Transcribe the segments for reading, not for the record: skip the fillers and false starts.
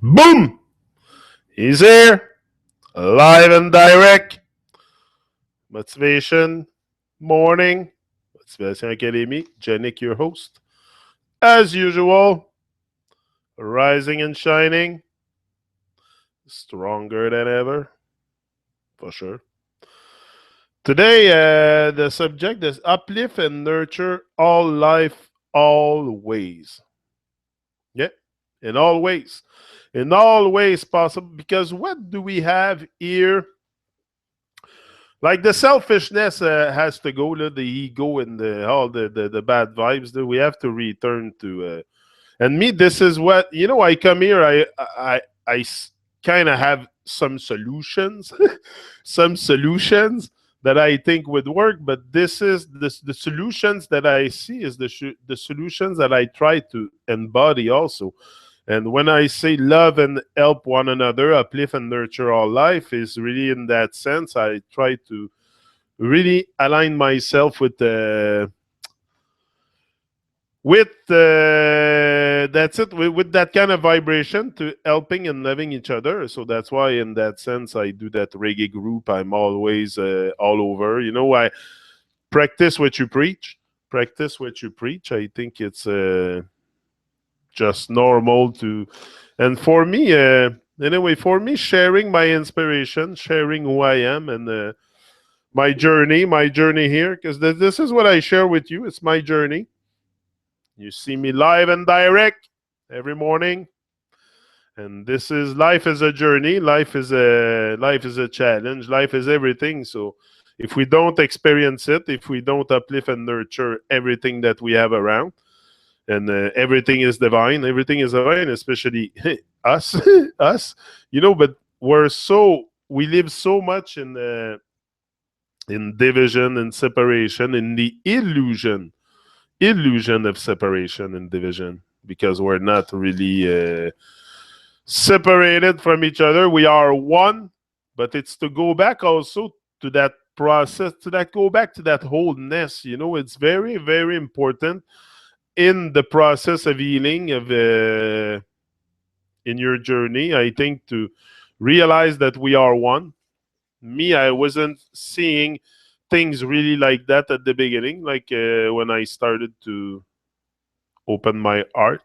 Boom! He's here, live and direct. Motivation morning. Motivation Academie. Janik, your host. As usual, rising and shining, stronger than ever, for sure. Today, the subject is uplift and nurture all life, always. Yeah, in all ways. In all ways possible. Because what do we have here? Like the selfishness has to go, the ego and all the bad vibes. That we have to return to. And me, this is what I come here. I kind of have some solutions, some solutions that I think would work. But this is the solutions that I see is the solutions that I try to embody also. And when I say love and help one another, uplift and nurture all life, is really in that sense. I try to really align myself with that's it with that kind of vibration to helping and loving each other. So that's why in that sense I do that reggae group. I'm always all over. I practice what you preach. Practice what you preach. I think it's just normal to, and for me, anyway, for me, sharing my inspiration, sharing who I am, and my journey here, because this is what I share with you. It's my journey. You see me live and direct every morning, and this is life is a journey. Life is a challenge. Life is everything. So if we don't experience it, if we don't uplift and nurture everything that we have around, and everything is divine. Everything is divine, especially us, us. But we live so much in division and separation, in the illusion of separation and division, because we're not really separated from each other. We are one, but it's to go back also to that process, go back to that wholeness. It's very, very important in the process of healing in your journey, I think, to realize that we are one. Me, I wasn't seeing things really like that at the beginning, like when I started to open my heart,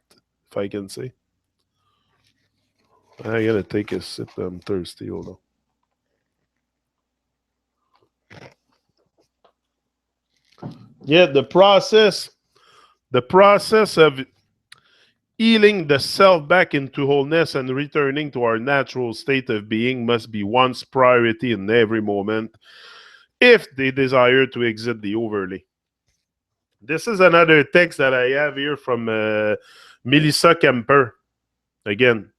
if I can say. I gotta take a sip. I'm thirsty. Hold on. Yeah, the process of healing the self back into wholeness and returning to our natural state of being must be one's priority in every moment if they desire to exit the overlay. This is another text that I have here from Melissa Kemper. Again,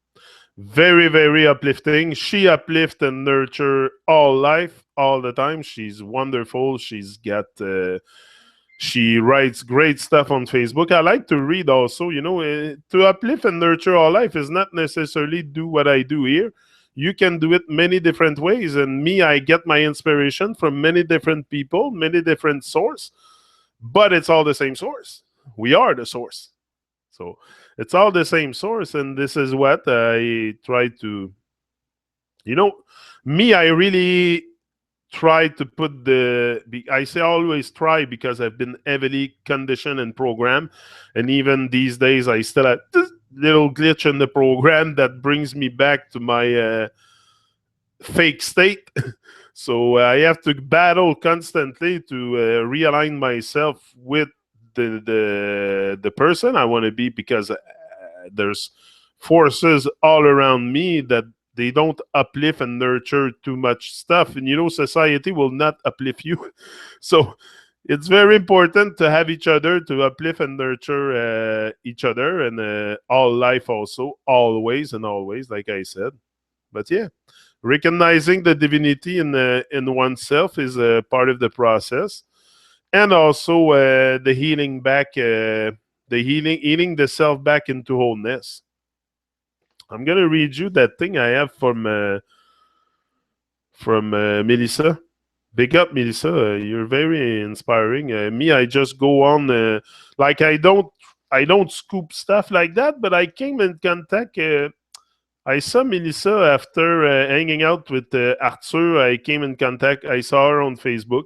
very, very uplifting. She uplifts and nurture all life all the time. She's wonderful. She writes great stuff on Facebook. I like to read also. To uplift and nurture all life is not necessarily do what I do here. You can do it many different ways. And me, I get my inspiration from many different people, many different sources, but it's all the same source. We are the source. So it's all the same source. And this is what I try to, you know, me, I really try to put I say always try because I've been heavily conditioned and programmed. And even these days, I still have this little glitch in the program that brings me back to my fake state. So I have to battle constantly to realign myself with the person I want to be, because there's forces all around me that they don't uplift and nurture too much stuff, and society will not uplift you. So it's very important to have each other, to uplift and nurture each other, and all life also, always and always, like I said. But yeah, recognizing the divinity in oneself is a part of the process, and also the healing back, healing the self back into wholeness. I'm gonna read you that thing I have from Melissa. Big up, Melissa. You're very inspiring. Me, I just go on like I don't scoop stuff like that, but I came in contact I saw Melissa after hanging out with Arthur. I came in contact. I saw her on Facebook,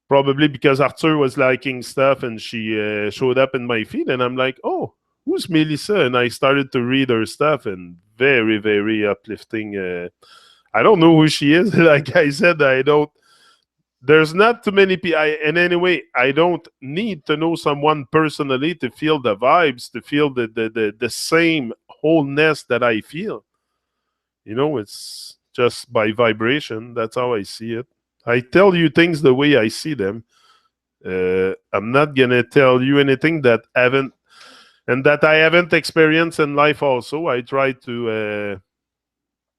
probably because Arthur was liking stuff and she showed up in my feed. And I'm like, oh, who's Melissa? And I started to read her stuff and very, very uplifting. I don't know who she is. Like I said, I don't. There's not too many people. And anyway, I don't need to know someone personally to feel the vibes, to feel the same wholeness that I feel. It's just by vibration. That's how I see it. I tell you things the way I see them. I'm not gonna tell you anything that I haven't experienced in life. Also, I try to.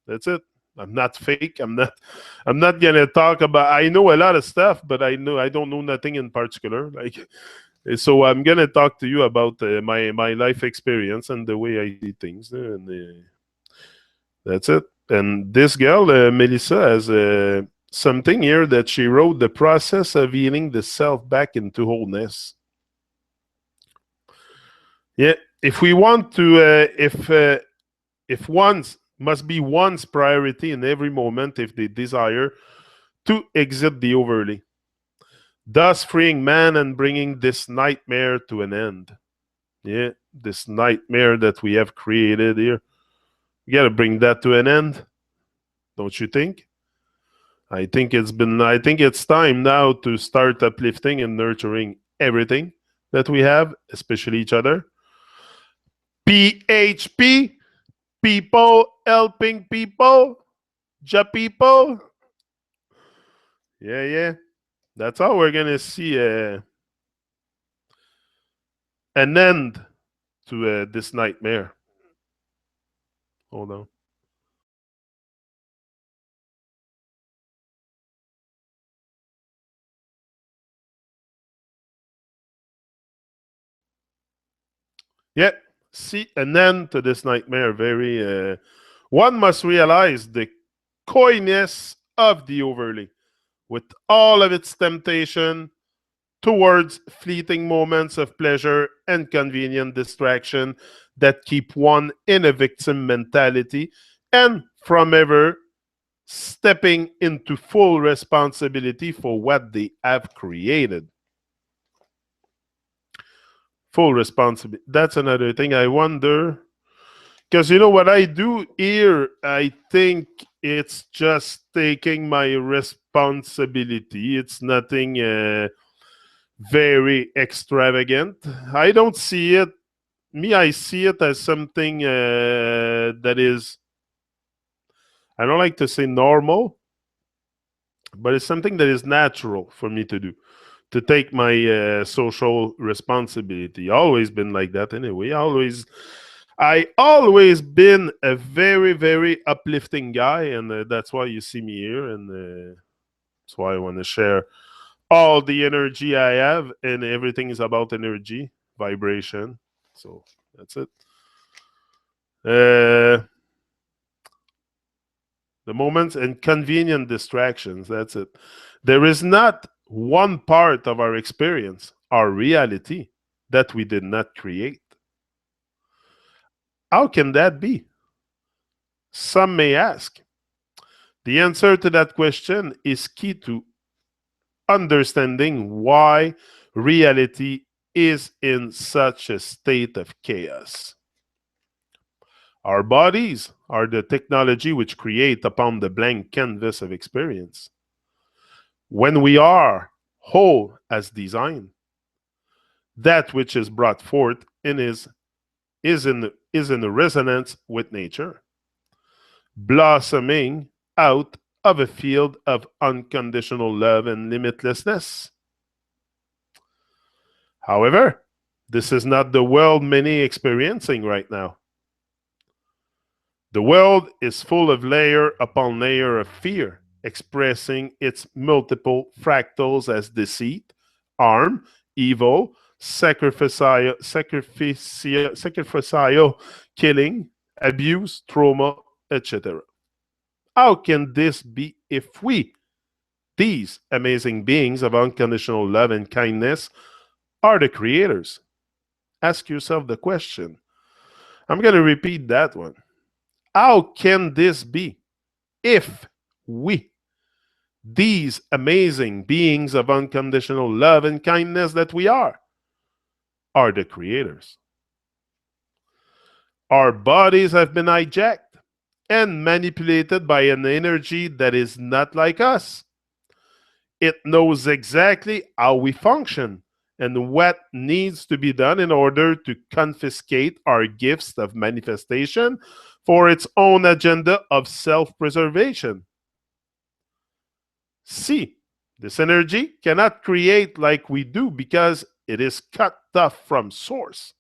That's it. I'm not fake. I'm not. I'm not gonna talk about. I know a lot of stuff, but I don't know nothing in particular. Like, so I'm gonna talk to you about my life experience and the way I see things, and that's it. And this girl, Melissa, has something here that she wrote: the process of healing the self back into wholeness. Yeah, if we want to, if one's must be one's priority in every moment if they desire to exit the overlay, thus freeing man and bringing this nightmare to an end. Yeah, this nightmare that we have created here. We got to bring that to an end, don't you think? I think it's time now to start uplifting and nurturing everything that we have, especially each other. PHP, people helping people, ja people. Yeah, yeah. That's how we're gonna see an end to this nightmare. Hold on. Yeah, see an end to this nightmare. Very. One must realize the coyness of the overlay, with all of its temptation towards fleeting moments of pleasure and convenient distraction that keep one in a victim mentality and from ever stepping into full responsibility for what they have created. Full responsibility. That's another thing I wonder. Because you know what I do here, I think it's just taking my responsibility. It's nothing very extravagant. I don't see it. Me, I see it as something that is, I don't like to say normal, but it's something that is natural for me to do, to take my social responsibility. Always been like that anyway. I always been a very, very uplifting guy, and that's why you see me here, and that's why I want to share all the energy I have, and everything is about energy, vibration. So that's it. The moments and convenient distractions. That's it. There is not one part of our experience, our reality, that we did not create. How can that be? Some may ask. The answer to that question is key to understanding why reality is in such a state of chaos. Our bodies are the technology which create upon the blank canvas of experience. When we are whole as design, that which is brought forth is in resonance with nature, blossoming out of a field of unconditional love and limitlessness. However, this is not the world many experiencing right now. The world is full of layer upon layer of fear, expressing its multiple fractals as deceit, harm, evil, sacrificial killing, abuse, trauma, etc. How can this be if we, these amazing beings of unconditional love and kindness, are the creators? Ask yourself the question. I'm going to repeat that one. How can this be if we, these amazing beings of unconditional love and kindness that we are the creators? Our bodies have been hijacked and manipulated by an energy that is not like us. It knows exactly how we function and what needs to be done in order to confiscate our gifts of manifestation for its own agenda of self-preservation. See, this energy cannot create like we do because it is cut off from source.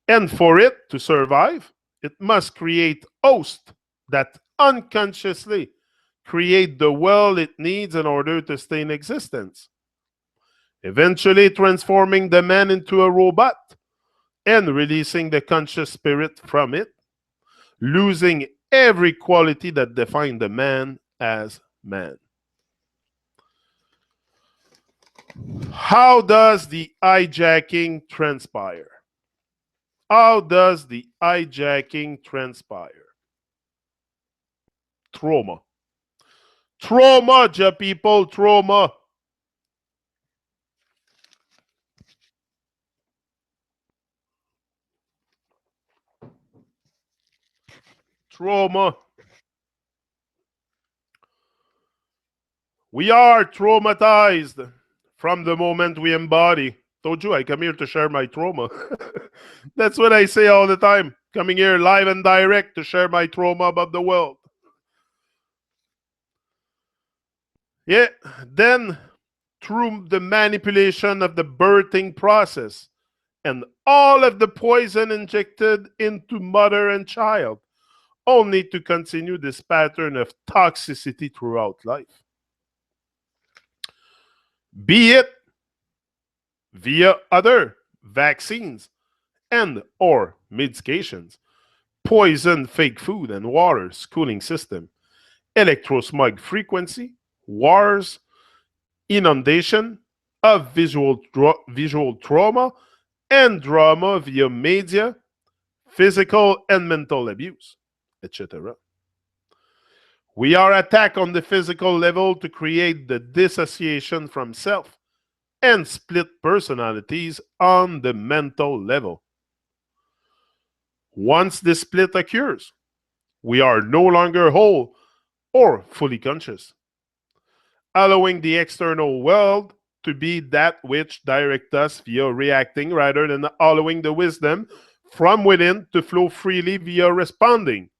And for it to survive, it must create hosts that unconsciously create the world it needs in order to stay in existence, eventually transforming the man into a robot and releasing the conscious spirit from it, losing every quality that defined the man as man. How does the hijacking transpire? How does the hijacking transpire? Trauma. Trauma, ja people, trauma. Trauma. We are traumatized from the moment we embody. Told you I come here to share my trauma. That's what I say all the time. Coming here live and direct to share my trauma about the world. Yeah, then through the manipulation of the birthing process and all of the poison injected into mother and child, only to continue this pattern of toxicity throughout life. Be it via other vaccines and or medications, poison fake food and water schooling system, electrosmog frequency, wars, inundation of visual trauma and drama via media, physical and mental abuse, etc. We are attacked on the physical level to create the dissociation from self and split personalities on the mental level. Once this split occurs, we are no longer whole or fully conscious, allowing the external world to be that which directs us via reacting rather than allowing the wisdom from within to flow freely via responding.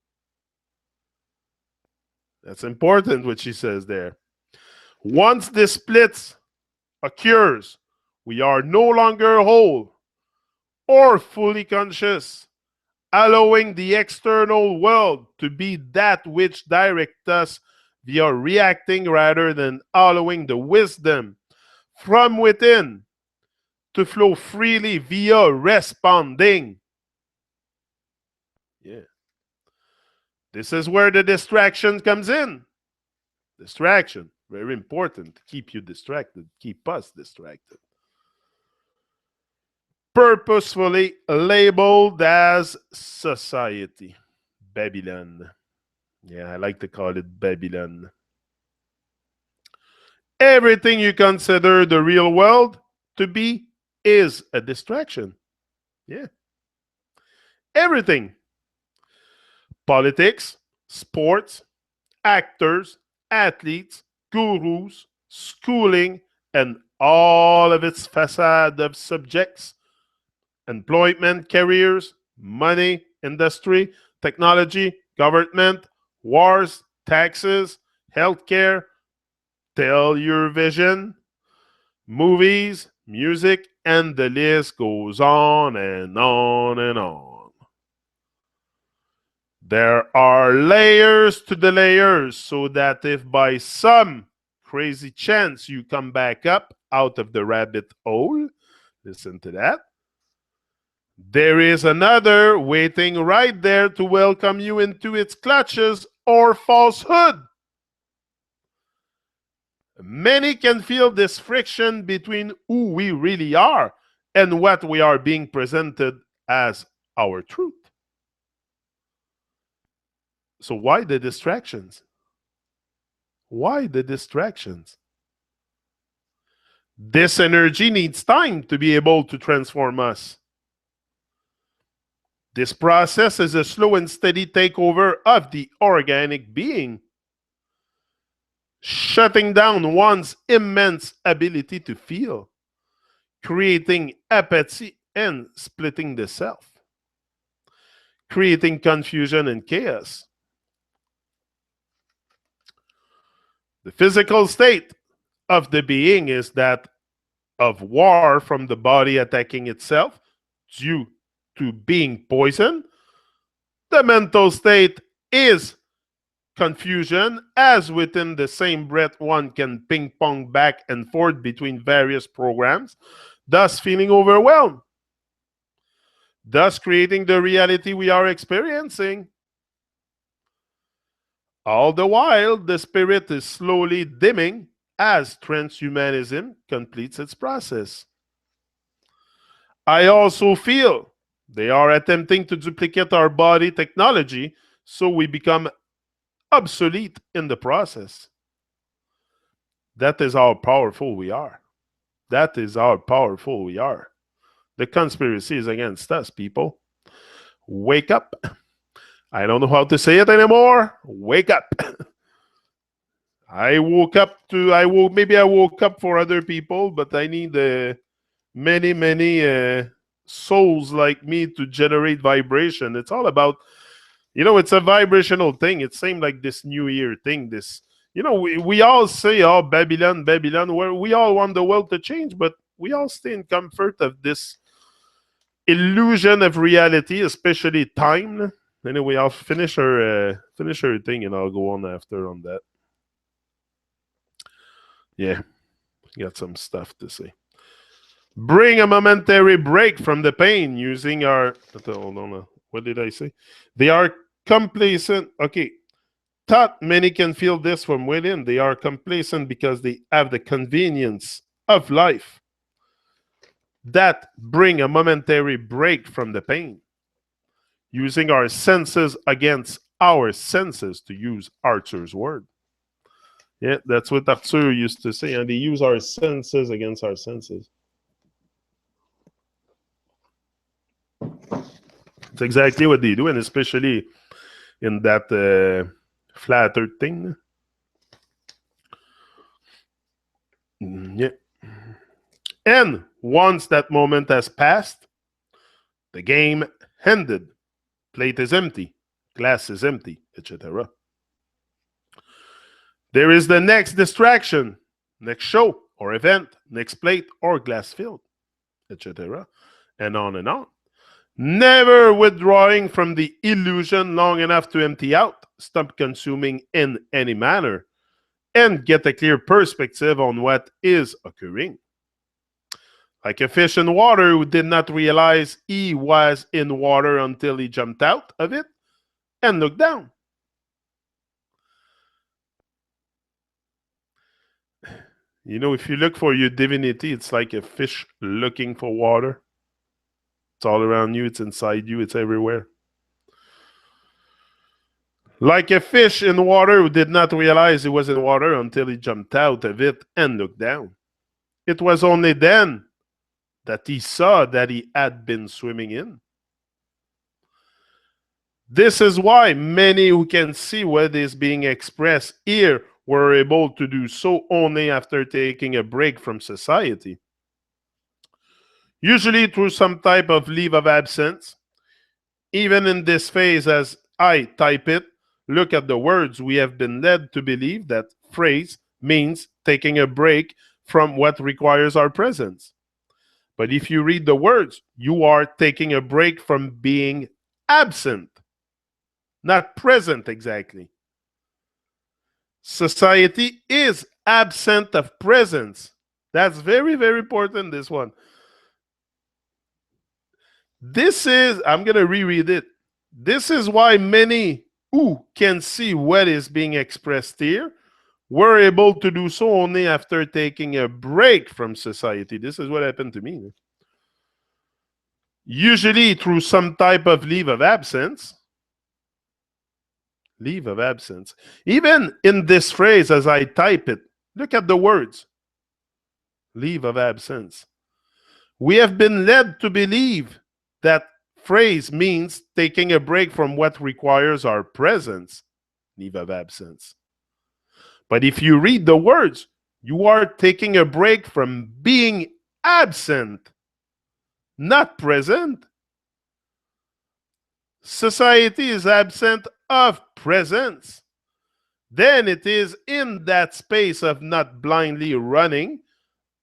That's important what she says there. Once this split occurs, we are no longer whole or fully conscious, allowing the external world to be that which directs us via reacting rather than allowing the wisdom from within to flow freely via responding. Yeah. This is where the distraction comes in. Distraction, very important to keep you distracted, keep us distracted. Purposefully labeled as society. Babylon. Yeah, I like to call it Babylon. Everything you consider the real world to be is a distraction. Yeah. Everything. Politics, sports, actors, athletes, gurus, schooling, and all of its facade of subjects, employment, careers, money, industry, technology, government, wars, taxes, healthcare, tell your vision, movies, music, and the list goes on and on and on. There are layers to the layers, so that if by some crazy chance you come back up out of the rabbit hole, listen to that, there is another waiting right there to welcome you into its clutches or falsehood. Many can feel this friction between who we really are and what we are being presented as our truth. So why the distractions? Why the distractions? This energy needs time to be able to transform us. This process is a slow and steady takeover of the organic being, shutting down one's immense ability to feel, creating apathy and splitting the self, creating confusion and chaos. The physical state of the being is that of war from the body attacking itself due to being poisoned. The mental state is confusion, as within the same breath one can ping pong back and forth between various programs, thus feeling overwhelmed, thus creating the reality we are experiencing. All the while, the spirit is slowly dimming as transhumanism completes its process. I also feel they are attempting to duplicate our body technology so we become obsolete in the process. That is how powerful we are. That is how powerful we are. The conspiracy is against us, people. Wake up. I don't know how to say it anymore. Wake up. Maybe I woke up for other people, but I need many souls like me to generate vibration. It's all about, it's a vibrational thing. It seems like this New Year thing, we all say, oh, Babylon, Babylon, where we all want the world to change, but we all stay in comfort of this illusion of reality, especially time. Anyway, I'll finish her thing and I'll go on after on that. Yeah, got some stuff to say. Bring a momentary break from the pain using our. Hold on. What did I say? They are complacent. Okay. Thought many can feel this from within. They are complacent because they have the convenience of life that bring a momentary break from the pain. Using our senses against our senses, to use Arthur's word. Yeah, that's what Arthur used to say. And they use our senses against our senses. It's exactly what they do, and especially in that flat earth thing. Yeah. And once that moment has passed, the game ended. Plate is empty, glass is empty, etc. There is the next distraction, next show or event, next plate or glass filled, etc. And on and on. Never withdrawing from the illusion long enough to empty out, stop consuming in any manner, and get a clear perspective on what is occurring. Like a fish in water who did not realize he was in water until he jumped out of it and looked down. If you look for your divinity, it's like a fish looking for water. It's all around you, it's inside you, it's everywhere. Like a fish in water who did not realize he was in water until he jumped out of it and looked down. It was only then that he saw that he had been swimming in. This is why many who can see what is being expressed here were able to do so only after taking a break from society. Usually through some type of leave of absence. Even in this phase, as I type it, look at the words. We have been led to believe that phrase means taking a break from what requires our presence. But if you read the words, you are taking a break from being absent, not present exactly. Society is absent of presence. That's very, very important, this one. I'm going to reread it. This is why many who can see what is being expressed here were able to do so only after taking a break from society. This is what happened to me. Usually through some type of leave of absence. Leave of absence. Even in this phrase, as I type it, look at the words. Leave of absence. We have been led to believe that phrase means taking a break from what requires our presence. Leave of absence. But if you read the words, you are taking a break from being absent, not present. Society is absent of presence. Then it is in that space of not blindly running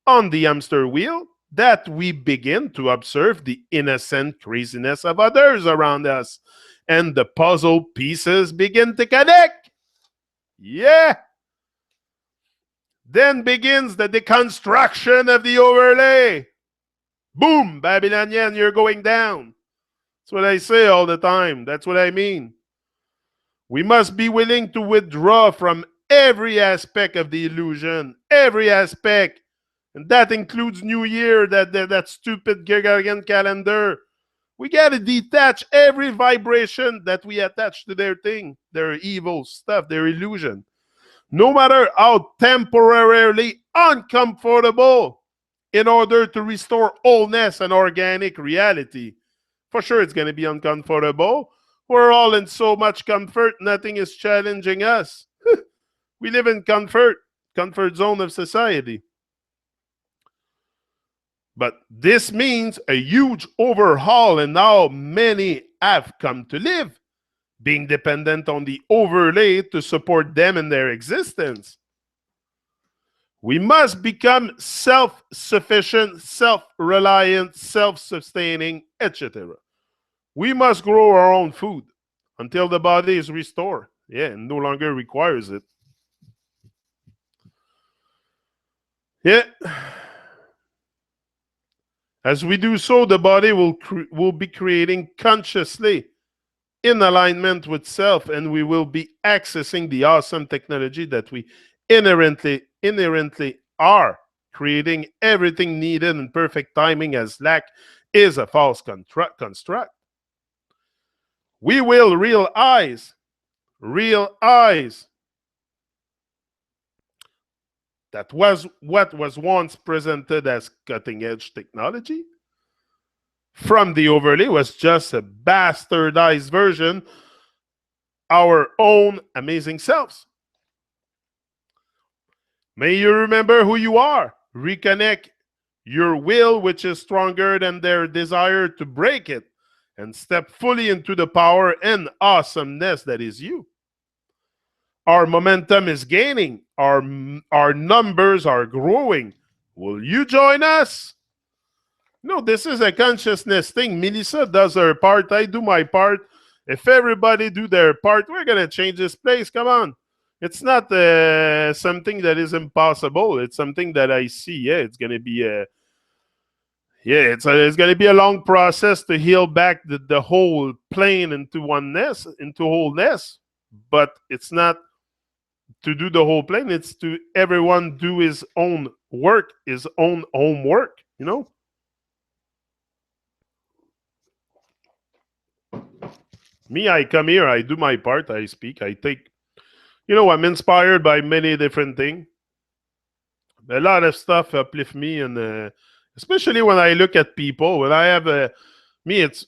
on the hamster wheel that we begin to observe the innocent craziness of others around us. And the puzzle pieces begin to connect. Yeah. Then begins the deconstruction of the overlay. Boom, Babylonian, you're going down. That's what I say all the time. That's what I mean. We must be willing to withdraw from every aspect of the illusion, every aspect. And that includes New Year, that stupid Gregorian calendar. We got to detach every vibration that we attach to their thing, their evil stuff, their illusion. No matter how temporarily uncomfortable, in order to restore wholeness and organic reality. For sure, it's going to be uncomfortable. We're all in so much comfort, nothing is challenging us. We live in comfort zone of society. But this means a huge overhaul in how many have come to live, being dependent on the overlay to support them in their existence. We must become self-sufficient, self-reliant, self-sustaining, etc. We must grow our own food until the body is restored. Yeah, and no longer requires it. Yeah. As we do so, the body will be creating consciously in alignment with self, and we will be accessing the awesome technology that we inherently are, creating everything needed in perfect timing, as lack is a false construct. We will realize that was what was once presented as cutting-edge technology from the overlay was just a bastardized version of our own amazing selves. May you remember who you are. Reconnect your will, which is stronger than their desire to break it, and step fully into the power and awesomeness that is you. Our momentum is gaining. Our numbers are growing. Will you join us? No, this is a consciousness thing. Melissa does her part. I do my part. If everybody do their part, we're going to change this place. Come on. It's not something that is impossible. It's something that I see. Yeah, it's going to be it's going to be a long process to heal back the whole plane into oneness, into wholeness. But it's not to do the whole plane. It's to everyone do his own work, his own homework, you know? Me, I come here, I do my part, I speak, I take, I'm inspired by many different things. A lot of stuff uplift me, and especially when I look at people, when I have me, it's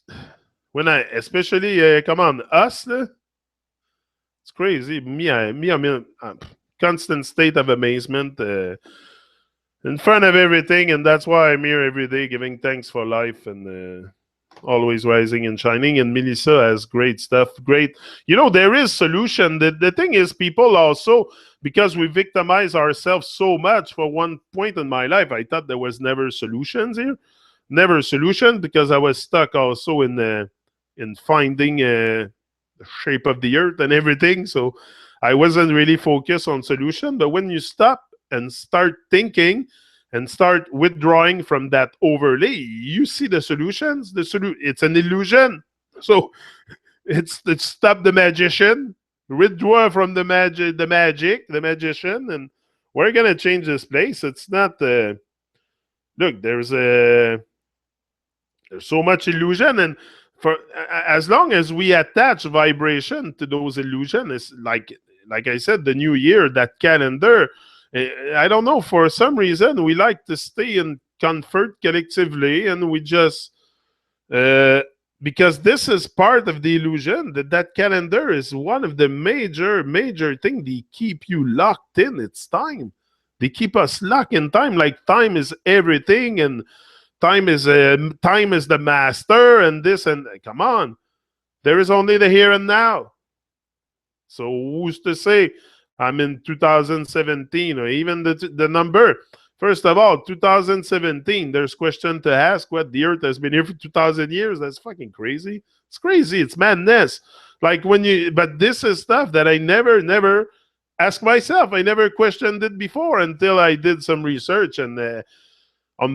when I, especially, come on, us, it's crazy. I'm in a constant state of amazement in front of everything, and that's why I'm here every day giving thanks for life and always rising and shining. And Melissa has great stuff. Great. There is solution. The thing is, people also, because we victimize ourselves so much, for one point in my life, I thought there was never solutions here. Never a solution, because I was stuck also in finding the shape of the earth and everything. So I wasn't really focused on solution. But when you stop and start thinking and start withdrawing from that overlay, you see the solutions. It's an illusion. So it's stop the magician, withdraw from the magician, and we're gonna change this place. It's not look, there's so much illusion, and for as long as we attach vibration to those illusions, it's like I said, the new year, that calendar. I don't know, for some reason we like to stay in comfort collectively, and we just uh, because this is part of the illusion that calendar is one of the major thing. They keep you locked in. It's time. They keep us locked in time. Like time is everything, and time is the master, and this and come on. There is only the here and now. So who's to say I'm in 2017 or even the number? First of all, 2017, there's question to ask what the earth has been here for 2,000 years. That's fucking crazy. It's crazy. It's madness. Like but this is stuff that I never asked myself. I never questioned it before until I did some research on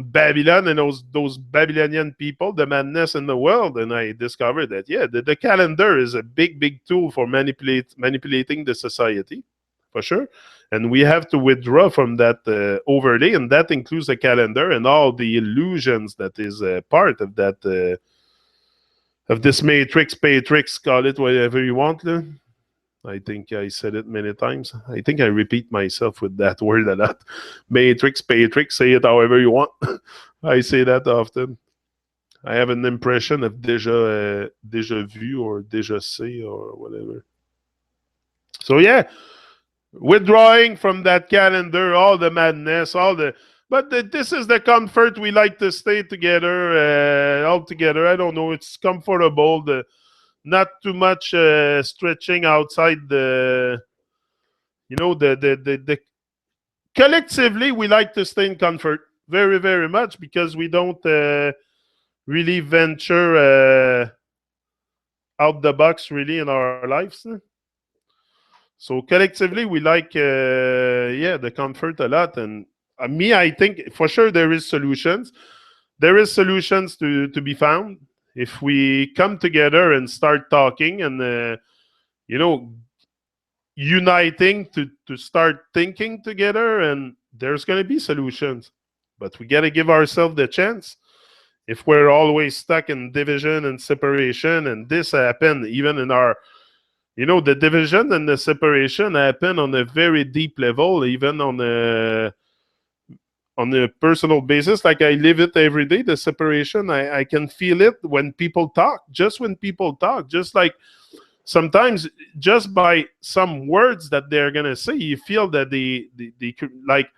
Babylon and those Babylonian people, the madness in the world, and I discovered that the calendar is a big tool for manipulating the society, for sure. And we have to withdraw from that overlay, and that includes the calendar and all the illusions that is part of that of this matrix, call it whatever you want. I think I said it many times. I think I repeat myself with that word a lot. Matrix, say it however you want. I say that often. I have an impression of déjà vu or déjà sé or whatever. So yeah, withdrawing from that calendar, all the madness, but this is the comfort. We like to stay together, all together. I don't know. It's comfortable. Not too much stretching outside the collectively we like to stay in comfort very much because we don't really venture out the box really in our lives. So collectively we like the comfort a lot. And me, I think for sure there is solutions to be found if we come together and start talking and you know uniting to start thinking together, and there's going to be solutions. But we got to give ourselves the chance. If we're always stuck in division and separation, and this happened even in our the division and the separation happen on a very deep level, even on a personal basis. Like I live it every day, the separation. I can feel it when people talk, just like sometimes just by some words that they're gonna say, you feel that they like.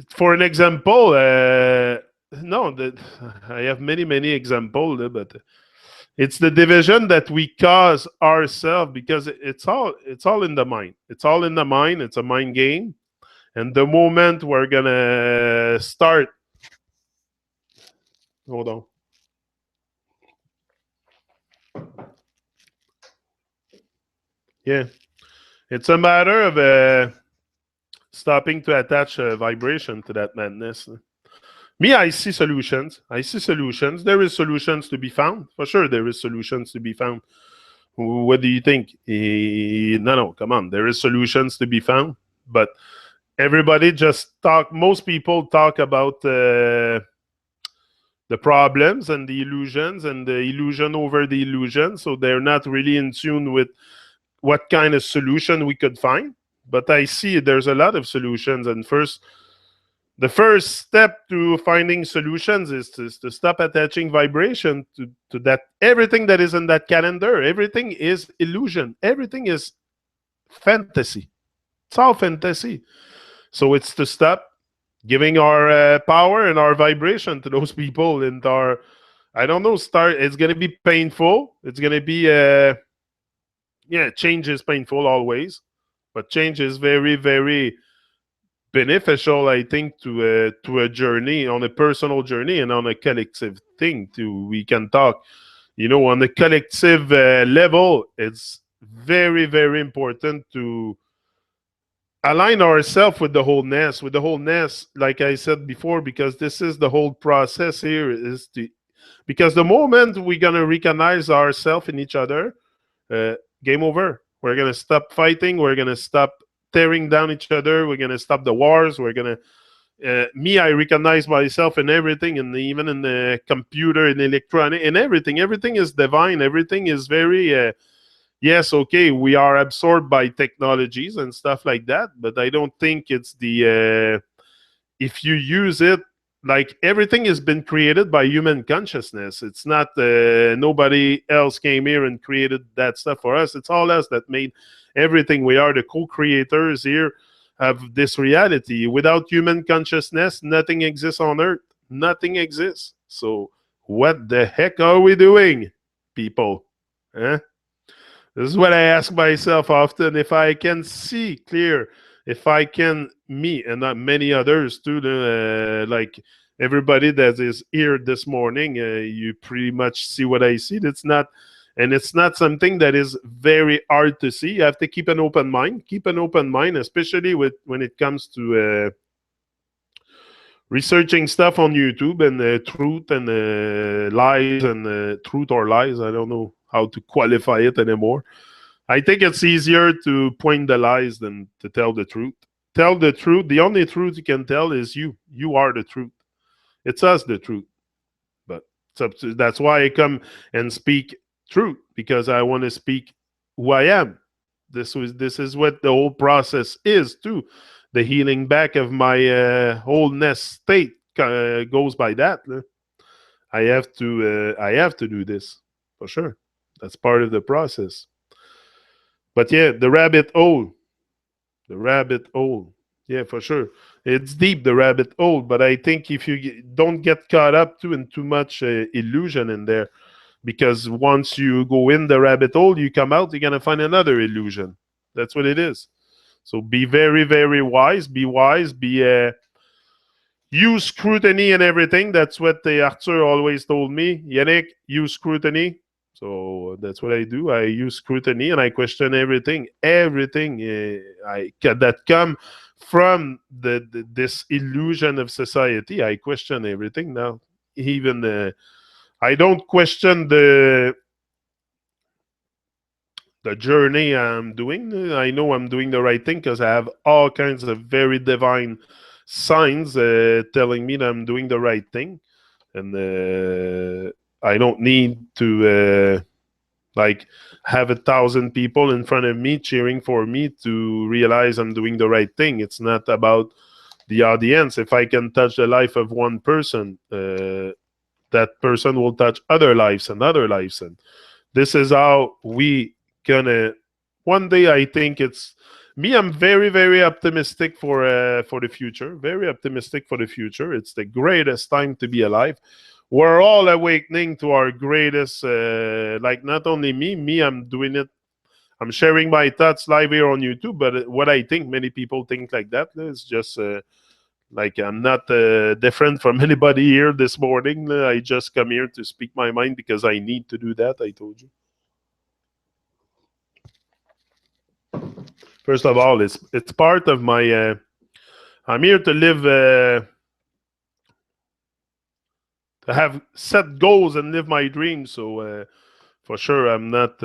For an example, no, that I have many examples, but it's the division that we cause ourselves because it's all in the mind. It's all in the mind. It's a mind game, and the moment we're gonna start, hold on. Yeah, it's a matter of stopping to attach a vibration to that madness. Me, I see solutions. There is solutions to be found. For sure, there is solutions to be found. What do you think? No, come on. There is solutions to be found. But everybody just talk. Most people talk about the problems and the illusions and the illusion over the illusion. So they're not really in tune with what kind of solution we could find. But I see there's a lot of solutions. And the first step to finding solutions is to stop attaching vibration to that. Everything that is in that calendar, everything is illusion. Everything is fantasy. It's all fantasy. So it's to stop giving our power and our vibration to those people and our, I don't know, it's going to be painful. It's going to be, change is painful always. But change is very beneficial, I think, to a journey, on a personal journey and on a collective thing too. We can talk, on the collective level. It's very important to align ourselves with the wholeness. Like I said before, because this is the whole process here. Because the moment we're gonna recognize ourselves in each other, game over. We're going to stop fighting. We're going to stop tearing down each other. We're going to stop the wars. We're going to, Me, I recognize myself in everything, and even in the computer and electronic and everything. Everything is divine. Everything is very. Yes, okay, we are absorbed by technologies and stuff like that, but I don't think it's the if you use it, like everything has been created by human consciousness. It's not nobody else came here and created that stuff for us. It's all us that made everything. We are the co-creators here of this reality. Without human consciousness, nothing exists on earth. Nothing exists. So what the heck are we doing, people? Huh? This is what I ask myself often. If I can see clear, if I can, me and not many others too, like everybody that is here this morning, you pretty much see what I see. It's not something that is very hard to see. You have to keep an open mind. Keep an open mind, especially with when it comes to researching stuff on YouTube and truth and lies and truth or lies. I don't know how to qualify it anymore. I think it's easier to point the lies than to tell the truth. Tell the truth. The only truth you can tell is you. You are the truth. It's us the truth. But that's why I come and speak truth, because I want to speak who I am. This is what the whole process is too. The healing back of my wholeness state goes by that. I have to do this for sure. That's part of the process. But yeah, the rabbit hole. The rabbit hole. Yeah, for sure. It's deep, the rabbit hole. But I think if you don't get caught up too in too much illusion in there, because once you go in the rabbit hole, you come out, you're going to find another illusion. That's what it is. So be very, very wise. Be wise. Use scrutiny and everything. That's what Arthur always told me. Yannick, use scrutiny. So that's what I do. I use scrutiny and I question everything. Everything that come from this illusion of society. I question everything now. Even I don't question the journey I'm doing. I know I'm doing the right thing because I have all kinds of very divine signs telling me that I'm doing the right thing, and I don't need to like have 1,000 people in front of me cheering for me to realize I'm doing the right thing. It's not about the audience. If I can touch the life of one person, that person will touch other lives and other lives, and this is how we gonna one day. I think it's me. I'm very, very optimistic for the future. Very optimistic for the future. It's the greatest time to be alive. We're all awakening to our greatest. Like not only me. I'm doing it. I'm sharing my thoughts live here on YouTube. But what I think, many people think like that. It's just. Like I'm not different from anybody here this morning. I just come here to speak my mind because I need to do that. I told you. First of all, it's part of my. I'm here to live, to have set goals and live my dreams. So for sure, I'm not.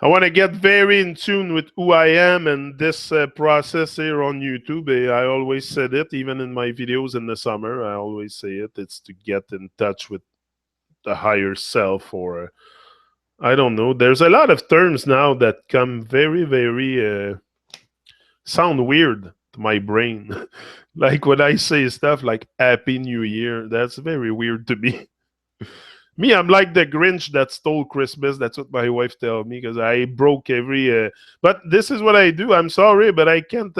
I want to get very in tune with who I am and this process here on YouTube. I always said it, even in my videos in the summer. I always say it. It's to get in touch with the higher self, or I don't know. There's a lot of terms now that come very, very sound weird to my brain. Like when I say stuff like Happy New Year, that's very weird to me. Me, I'm like the Grinch that stole Christmas. That's what my wife tells me because I broke every. But this is what I do. I'm sorry, but I can't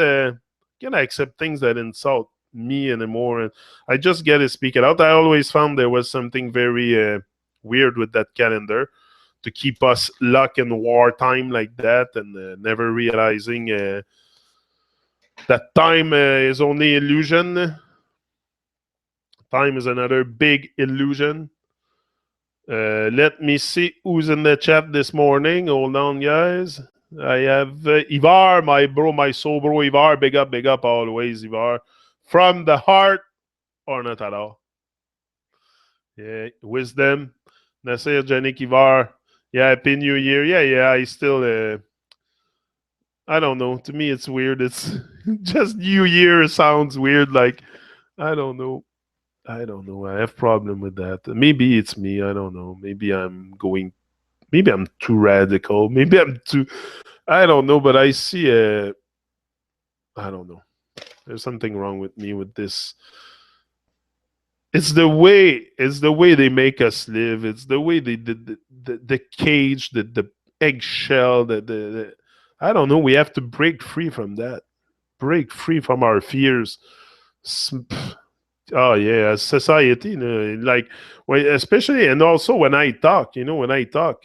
accept things that insult me anymore. And I just get to speak it out. I always found there was something very weird with that calendar to keep us locked in wartime like that, and never realizing that time is only illusion. Time is another big illusion. Let me see who's in the chat this morning. Hold on, guys. I have Ivar, my bro, my soul bro, Ivar. Big up always, Ivar. From the heart or not at all. Yeah, wisdom. Nasir, Janik, Ivar. Yeah, Happy New Year. Yeah, I still I don't know. To me, it's weird. It's just New Year sounds weird. Like I don't know. I don't know. I have problem with that. Maybe it's me. I don't know. Maybe I'm going. Maybe I'm too radical. Maybe I'm too. I don't know. But I see a. I don't know. There's something wrong with me with this. It's the way. It's the way they make us live. It's the way they the cage, the eggshell, the. I don't know. We have to break free from that. Break free from our fears. Oh yeah, as society, like, well, especially and also when I talk, when I talk,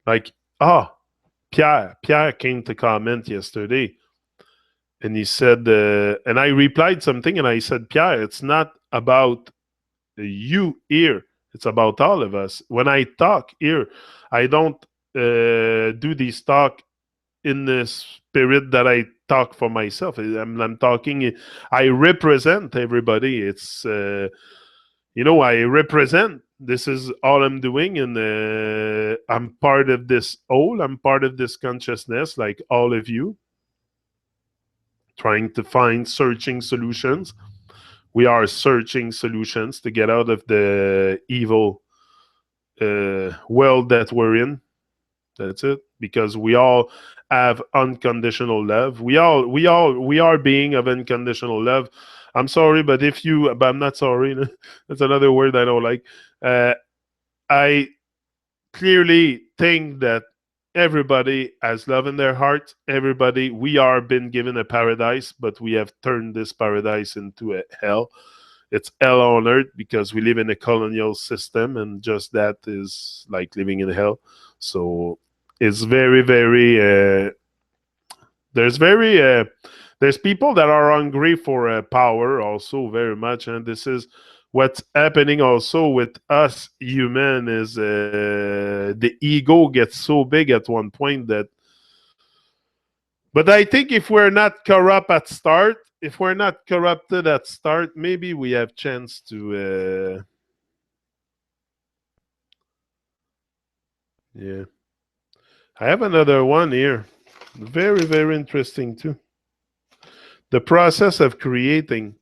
like, ah, Pierre came to comment yesterday, and he said, and I replied something, and I said, Pierre, it's not about you here, it's about all of us. When I talk here, I don't do these talk in the spirit that I talk for myself. I'm talking. I represent everybody. It's I represent. This is all I'm doing, and I'm part of this whole. I'm part of this consciousness, like all of you, trying to find, searching solutions. We are searching solutions to get out of the evil world that we're in. That's it. Because we all have unconditional love. We are being of unconditional love. I'm sorry, but but I'm not sorry. That's another word I don't like. Uh, I clearly think that everybody has love in their heart. Everybody, we are been given a paradise, but we have turned this paradise into a hell. It's hell on earth because we live in a colonial system, and just that is like living in hell. So it's very, very. There's very. There's people that are hungry for power, also very much, and this is what's happening also with us human is the ego gets so big at one point that. But I think if we're not corrupt at start, if we're not corrupted at start, maybe we have chance to. Yeah, I have another one here. Very, very interesting too. The process of creating.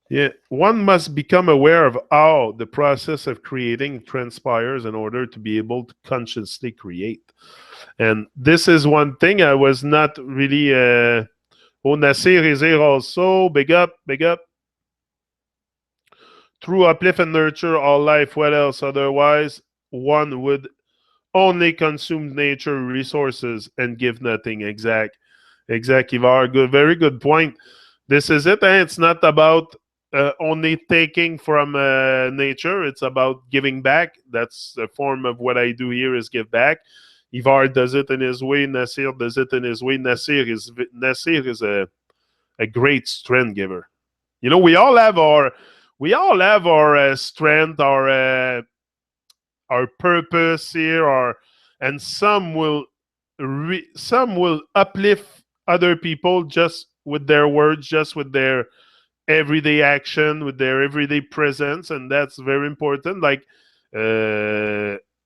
Yeah, one must become aware of how the process of creating transpires in order to be able to consciously create. And this is one thing I was not really. Oh, Nasir is here also. Big up, big up. Through uplift and nurture all life. What else? Otherwise, one would only consume nature resources and give nothing. Exact, Ivar. Good, very good point. This is it. And it's not about only taking from nature. It's about giving back. That's a form of what I do here is give back. Ivar does it in his way. Nasir does it in his way. Nasir is a great strength giver. We all have our strength, our purpose here, and some will uplift other people just with their words, just with their everyday action, with their everyday presence, and that's very important. Like,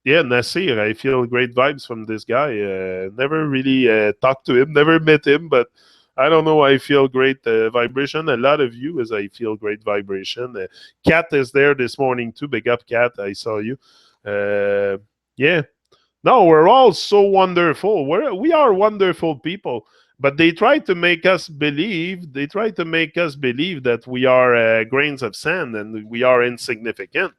yeah, Nasir, I feel great vibes from this guy. Never really talked to him, never met him, but I don't know. I feel great vibration. A lot of you, as I feel great vibration. Kat is there this morning too. Big up, Kat. I saw you. Yeah, no, we're all so wonderful. We are wonderful people, but they try to make us believe. They try to make us believe that we are grains of sand and we are insignificant.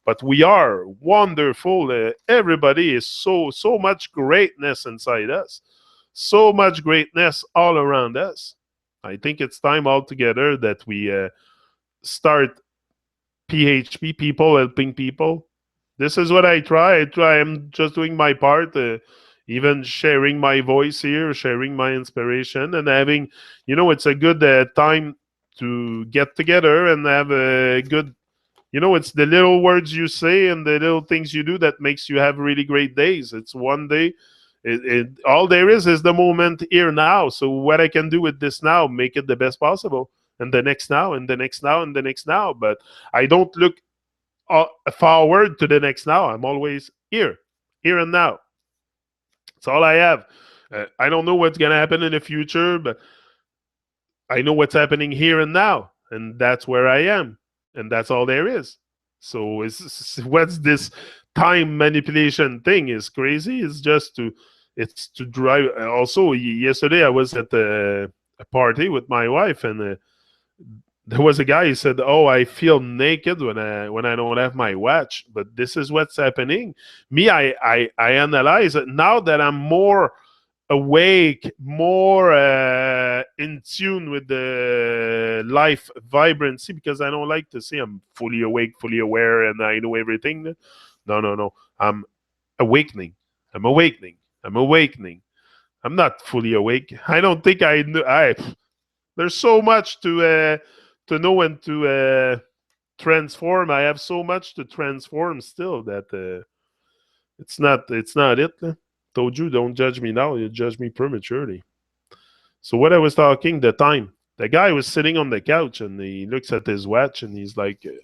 But we are wonderful. Everybody is so much greatness inside us, so much greatness all around us. I think it's time altogether that we start PHP, people helping people. This is what I try. I'm just doing my part, even sharing my voice here, sharing my inspiration, and having, it's a good time to get together and have a good, it's the little words you say and the little things you do that makes you have really great days. It's one day. All there is the moment here now. So what I can do with this now, make it the best possible, and the next now, and the next now, and the next now. But I don't look forward to the next now. I'm always here and now. That's all I have. I don't know what's gonna happen in the future, but I know what's happening here and now, and that's where I am, and that's all there is. So what's this time manipulation thing is crazy. It's to drive. Also, yesterday I was at a party with my wife, and there was a guy who said, "Oh, I feel naked when I don't have my watch." But this is what's happening. Me, I analyze it now that I'm more awake, more in tune with the life vibrancy, because I don't like to say I'm fully awake, fully aware, and I know everything. No, no, no. I'm awakening. I'm awakening. I'm awakening. I'm not fully awake. I don't think I know. There's so much to know and to transform. I have so much to transform still that it's not it. Told you, don't judge me now. You judge me prematurely. So what I was talking, the time. The guy was sitting on the couch and he looks at his watch and he's like, he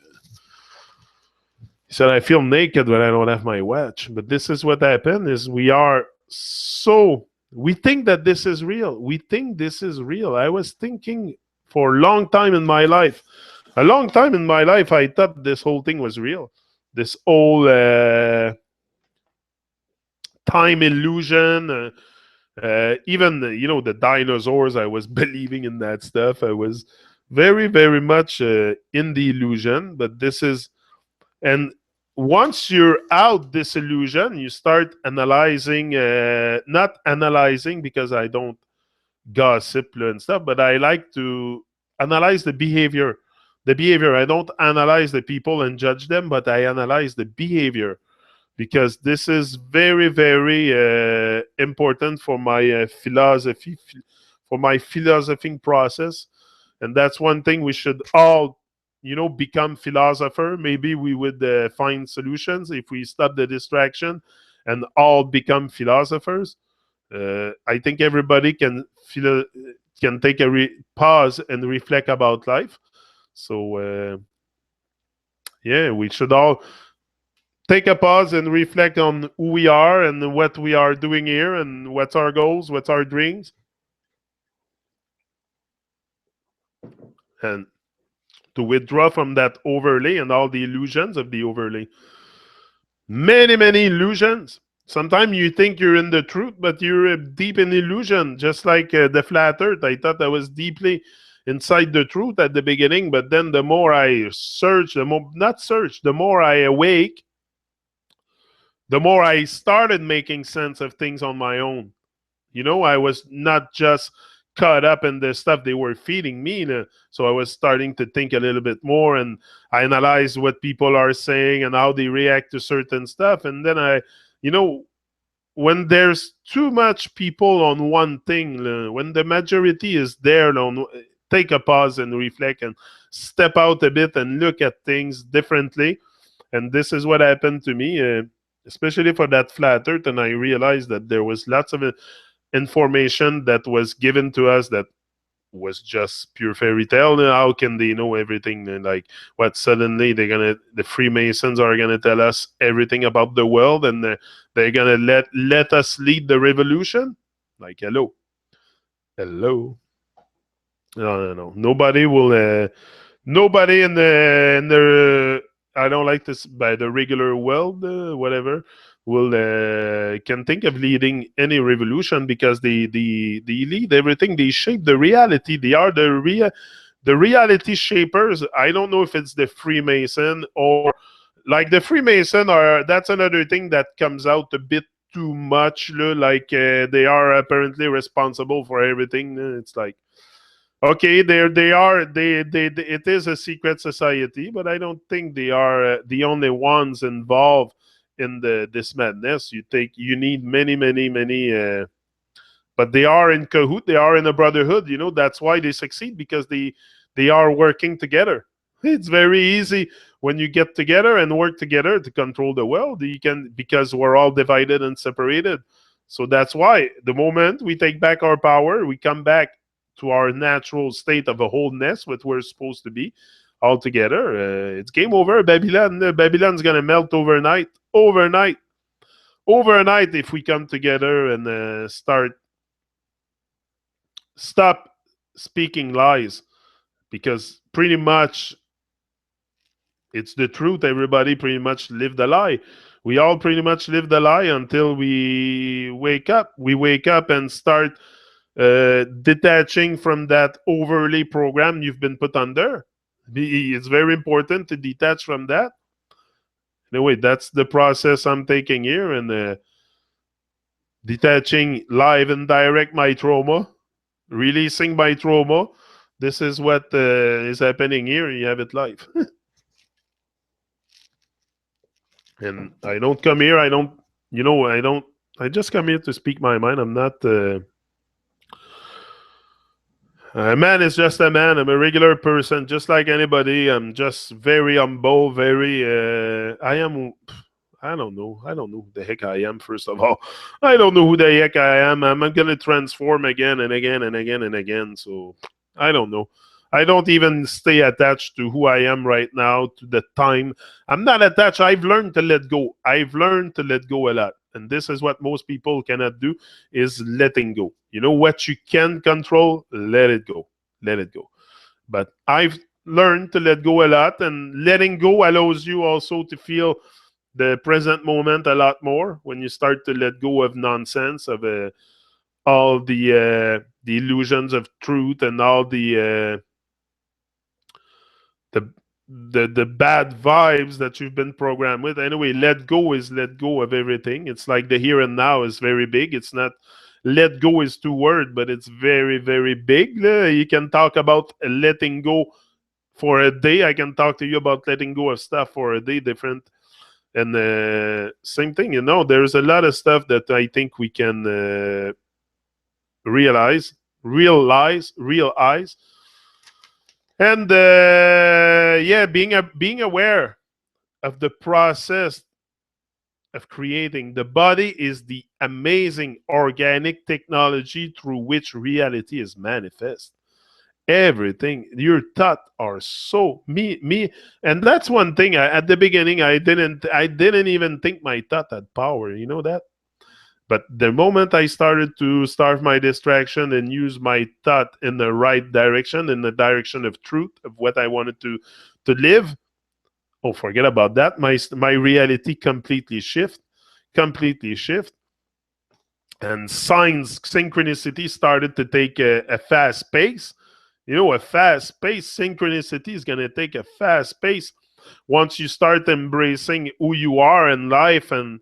said, I feel naked when I don't have my watch. But this is what happened is we think that this is real. We think this is real. I was thinking for a long time in my life. A long time in my life, I thought this whole thing was real. This whole time illusion. Even the dinosaurs. I was believing in that stuff. I was very, very much in the illusion. But this is, and once you're out this illusion, you start analyzing. Not analyzing because I don't gossip and stuff, but I like to analyze the behavior. The behavior. I don't analyze the people and judge them, but I analyze the behavior because this is very, very important for my philosophy, for my philosophing process. And that's one thing we should all, become philosopher. Maybe we would find solutions if we stop the distraction and all become philosophers. I think everybody can take a pause and reflect about life. So yeah, we should all take a pause and reflect on who we are and what we are doing here and what's our goals, what's our dreams, and to withdraw from that overlay and all the illusions of the overlay. Many, many illusions. Sometimes you think you're in the truth, but you're deep in illusion, just like the flat earth. I thought I was deeply inside the truth at the beginning, but then the more I search, the more I awake, the more I started making sense of things on my own. I was not just caught up in the stuff they were feeding me. So I was starting to think a little bit more, and I analyzed what people are saying and how they react to certain stuff. And then when there's too much people on one thing, when the majority is there, take a pause and reflect and step out a bit and look at things differently. And this is what happened to me, especially for that flat earth. And I realized that there was lots of information that was given to us that was just pure fairy tale. How can they know everything? Like, what, suddenly the Freemasons are gonna tell us everything about the world, and they're gonna let us lead the revolution? Like, hello. No, no, no. Nobody will. Nobody in the I don't like this by the regular world, whatever, will can think of leading any revolution, because they lead everything. They shape the reality. They are the reality shapers. I don't know if it's the Freemason or like the Freemason are. That's another thing that comes out a bit too much. Like they are apparently responsible for everything. It's like, okay, it is a secret society, but I don't think they are the only ones involved in this madness. You need many, many, many, but they are in cahoot. They are in a brotherhood. That's why they succeed, because they are working together. It's very easy when you get together and work together to control the world. You can, because we're all divided and separated. So that's why the moment we take back our power, we come back to our natural state of a wholeness, what we're supposed to be all together. It's game over. Babylon's gonna melt overnight. overnight, if we come together and stop speaking lies, because pretty much it's the truth. Everybody pretty much live the lie. We all pretty much live the lie until we wake up. We wake up and start detaching from that overlay program you've been put under. It's very important to detach from that. Anyway, that's the process I'm taking here, and detaching live and direct my trauma, releasing my trauma. This is what is happening here. You have it live. And I don't come here. I don't. I just come here to speak my mind. I'm not. A man is just a man. I'm a regular person, just like anybody. I'm just very humble. Very. I am. I don't know. I don't know who the heck I am. First of all, I don't know who the heck I am. I'm gonna transform again and again and again and again. So I don't know. I don't even stay attached to who I am right now, to the time. I'm not attached. I've learned to let go. I've learned to let go a lot. And this is what most people cannot do, is letting go. You know what you can control? Let it go. Let it go. But I've learned to let go a lot, and letting go allows you also to feel the present moment a lot more when you start to let go of nonsense, of all the illusions of truth, and all the the bad vibes that you've been programmed with. Anyway, let go is let go of everything. It's like the here and now is very big. It's not, let go is two words, but it's very, very big. You can talk about letting go for a day. I can talk to you about letting go of stuff for a day, different. And same thing, there's a lot of stuff that I think we can realize, realize, and being aware of the process of creating. The body is the amazing organic technology through which reality is manifest. Everything, your thoughts are so me, and that's one thing. At the beginning, I didn't even think my thought had power. You know that. But the moment I started to starve my distraction and use my thought in the right direction, in the direction of truth, of what I wanted to live, oh, forget about that. My reality completely shift, and synchronicity started to take a fast pace. A fast pace synchronicity is going to take a fast pace once you start embracing who you are in life, and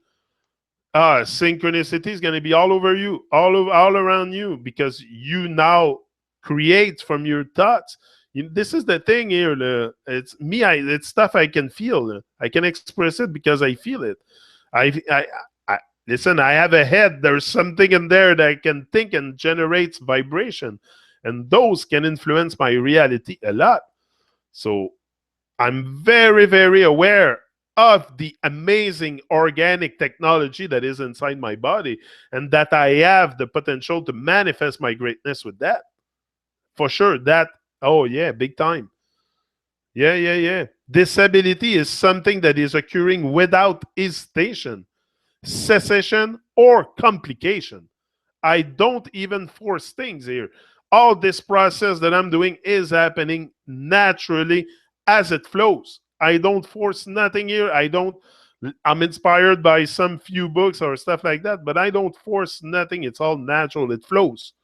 synchronicity is going to be all over you, all around you, because you now create from your thoughts. This is the thing here. It's me. It's stuff I can feel. I can express it because I feel it. I listen. I have a head. There's something in there that I can think and generates vibration, and those can influence my reality a lot. So I'm very, very aware of the amazing organic technology that is inside my body, and that I have the potential to manifest my greatness with that. For sure. Oh yeah, big time. Yeah. Disability is something that is occurring without hesitation, cessation, or complication. I don't even force things here. All this process that I'm doing is happening naturally as it flows. I don't force nothing here. I'm inspired by some few books or stuff like that, but I don't force nothing. It's all natural. It flows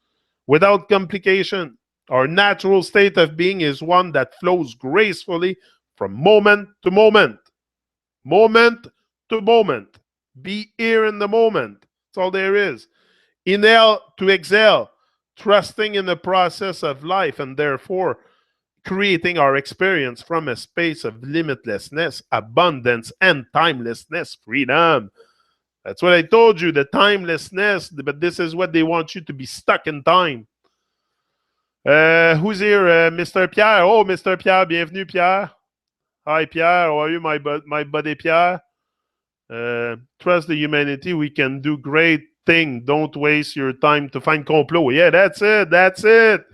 without complication. Our natural state of being is one that flows gracefully from moment to moment. Moment to moment. Be here in the moment. That's all there is. Inhale to exhale, trusting in the process of life, and therefore creating our experience from a space of limitlessness, abundance, and timelessness, freedom. That's what I told you, the timelessness, but this is what they want you to be stuck in time. Who's here? Mr. Pierre. Oh, Mr. Pierre, bienvenue, Pierre. Hi, Pierre. How are you, my buddy Pierre? Trust the humanity. We can do great thing. Don't waste your time to find complot. Yeah, that's it. That's it.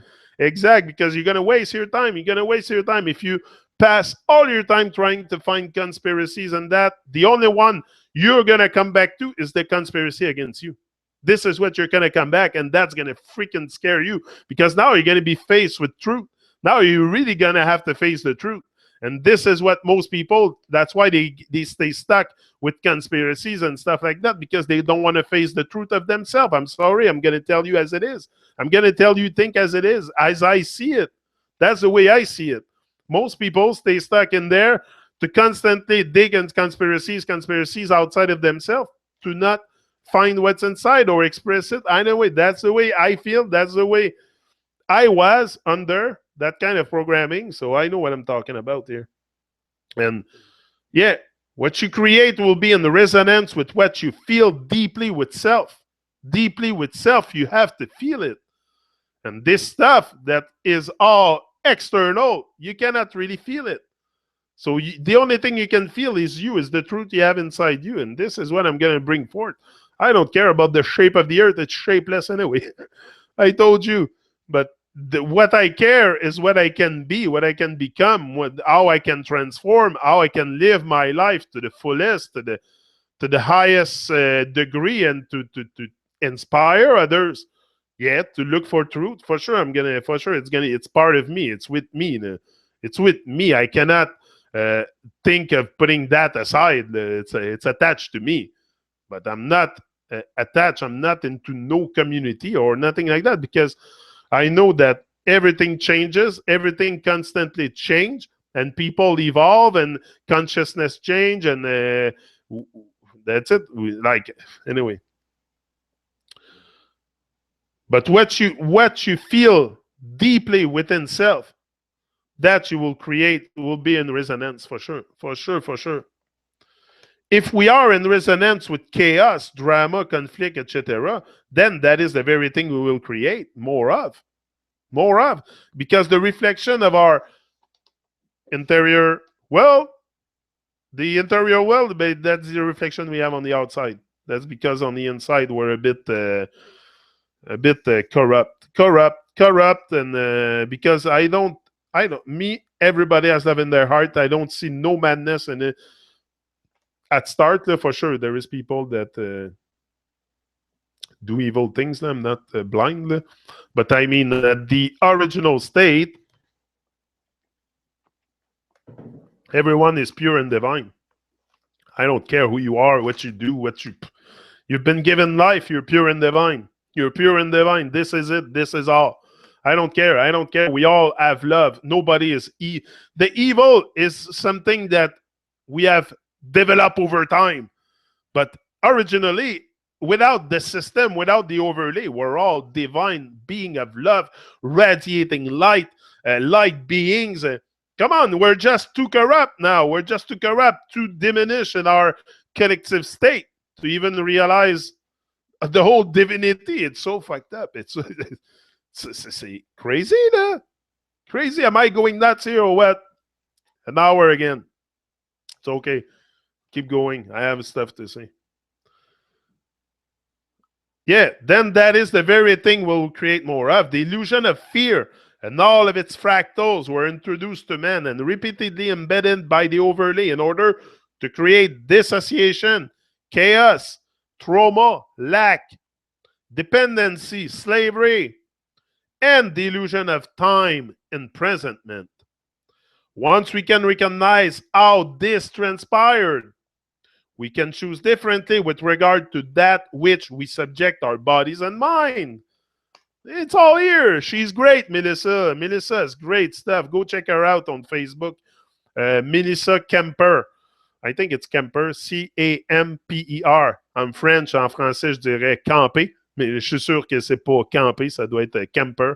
Exact. Because you're gonna waste your time. You're gonna waste your time if you pass all your time trying to find conspiracies and that, the only one you're going to come back to is the conspiracy against you. This is what you're going to come back, and that's going to freaking scare you because now you're going to be faced with truth. Now you're really going to have to face the truth. And this is what most people, that's why they stay stuck with conspiracies and stuff like that, because they don't want to face the truth of themselves. I'm sorry, I'm going to tell you as it is. I'm going to tell you think as it is, as I see it. That's the way I see it. Most people stay stuck in there to constantly dig in conspiracies outside of themselves, to not find what's inside or express it. Anyway, that's the way I feel. That's the way I was under that kind of programming. So I know what I'm talking about here. And yeah, what you create will be in resonance with what you feel deeply with self. Deeply with self, you have to feel it. And this stuff that is all external, you cannot really feel it. So the only thing you can feel is you, is the truth you have inside you. And this is what I'm going to bring forth. I don't care about the shape of the earth. It's shapeless anyway. I told you. But what I care is what I can be, what I can become, how I can transform, how I can live my life to the fullest, to the highest degree, and to inspire others. Yeah, to look for truth. For sure, it's part of me. It's with me. It's with me. I cannot think of putting that aside. It's attached to me. But I'm not attached. I'm not into no community or nothing like that, because I know that everything changes, everything constantly change, and people evolve, and consciousness change, and that's it. Anyway. But what you feel deeply within self, that you will create, will be in resonance for sure, for sure, for sure. If we are in resonance with chaos, drama, conflict, etc., then that is the very thing we will create more of. More of. Because the reflection of our interior world, the interior world, that's the reflection we have on the outside. That's because on the inside we're a bit corrupt, and because everybody has love in their heart. I don't see no madness in it. At start, for sure, there is people that do evil things. I'm not blind, but I mean, the original state, everyone is pure and divine. I don't care who you are, what you do, you've been given life. You're pure and divine. You're pure and divine. This is it. This is all. I don't care. I don't care. We all have love. Nobody is the evil is something that we have developed over time. But originally, without the system, without the overlay, we're all divine being of love, radiating light, light beings. Come on, we're just too corrupt now. We're just too corrupt to diminish in our collective state to even realize the whole divinity. It's so fucked up. It's crazy, no? Crazy. Am I going nuts here or what? An hour again. It's okay. Keep going. I have stuff to say. Yeah, then that is the very thing we'll create more of. The illusion of fear and all of its fractals were introduced to man and repeatedly embedded by the overlay in order to create dissociation, chaos, trauma, lack, dependency, slavery, and the illusion of time imprisonment. Once we can recognize how this transpired, we can choose differently with regard to that which we subject our bodies and mind. It's all here. She's great, Melissa. Melissa is great stuff. Go check her out on Facebook. Melissa Kemper. I think it's Kemper. C-A-M-P-E-R. En French, en français, je dirais camper. Mais je suis sûr que c'est pas camper. Ça doit être Kemper.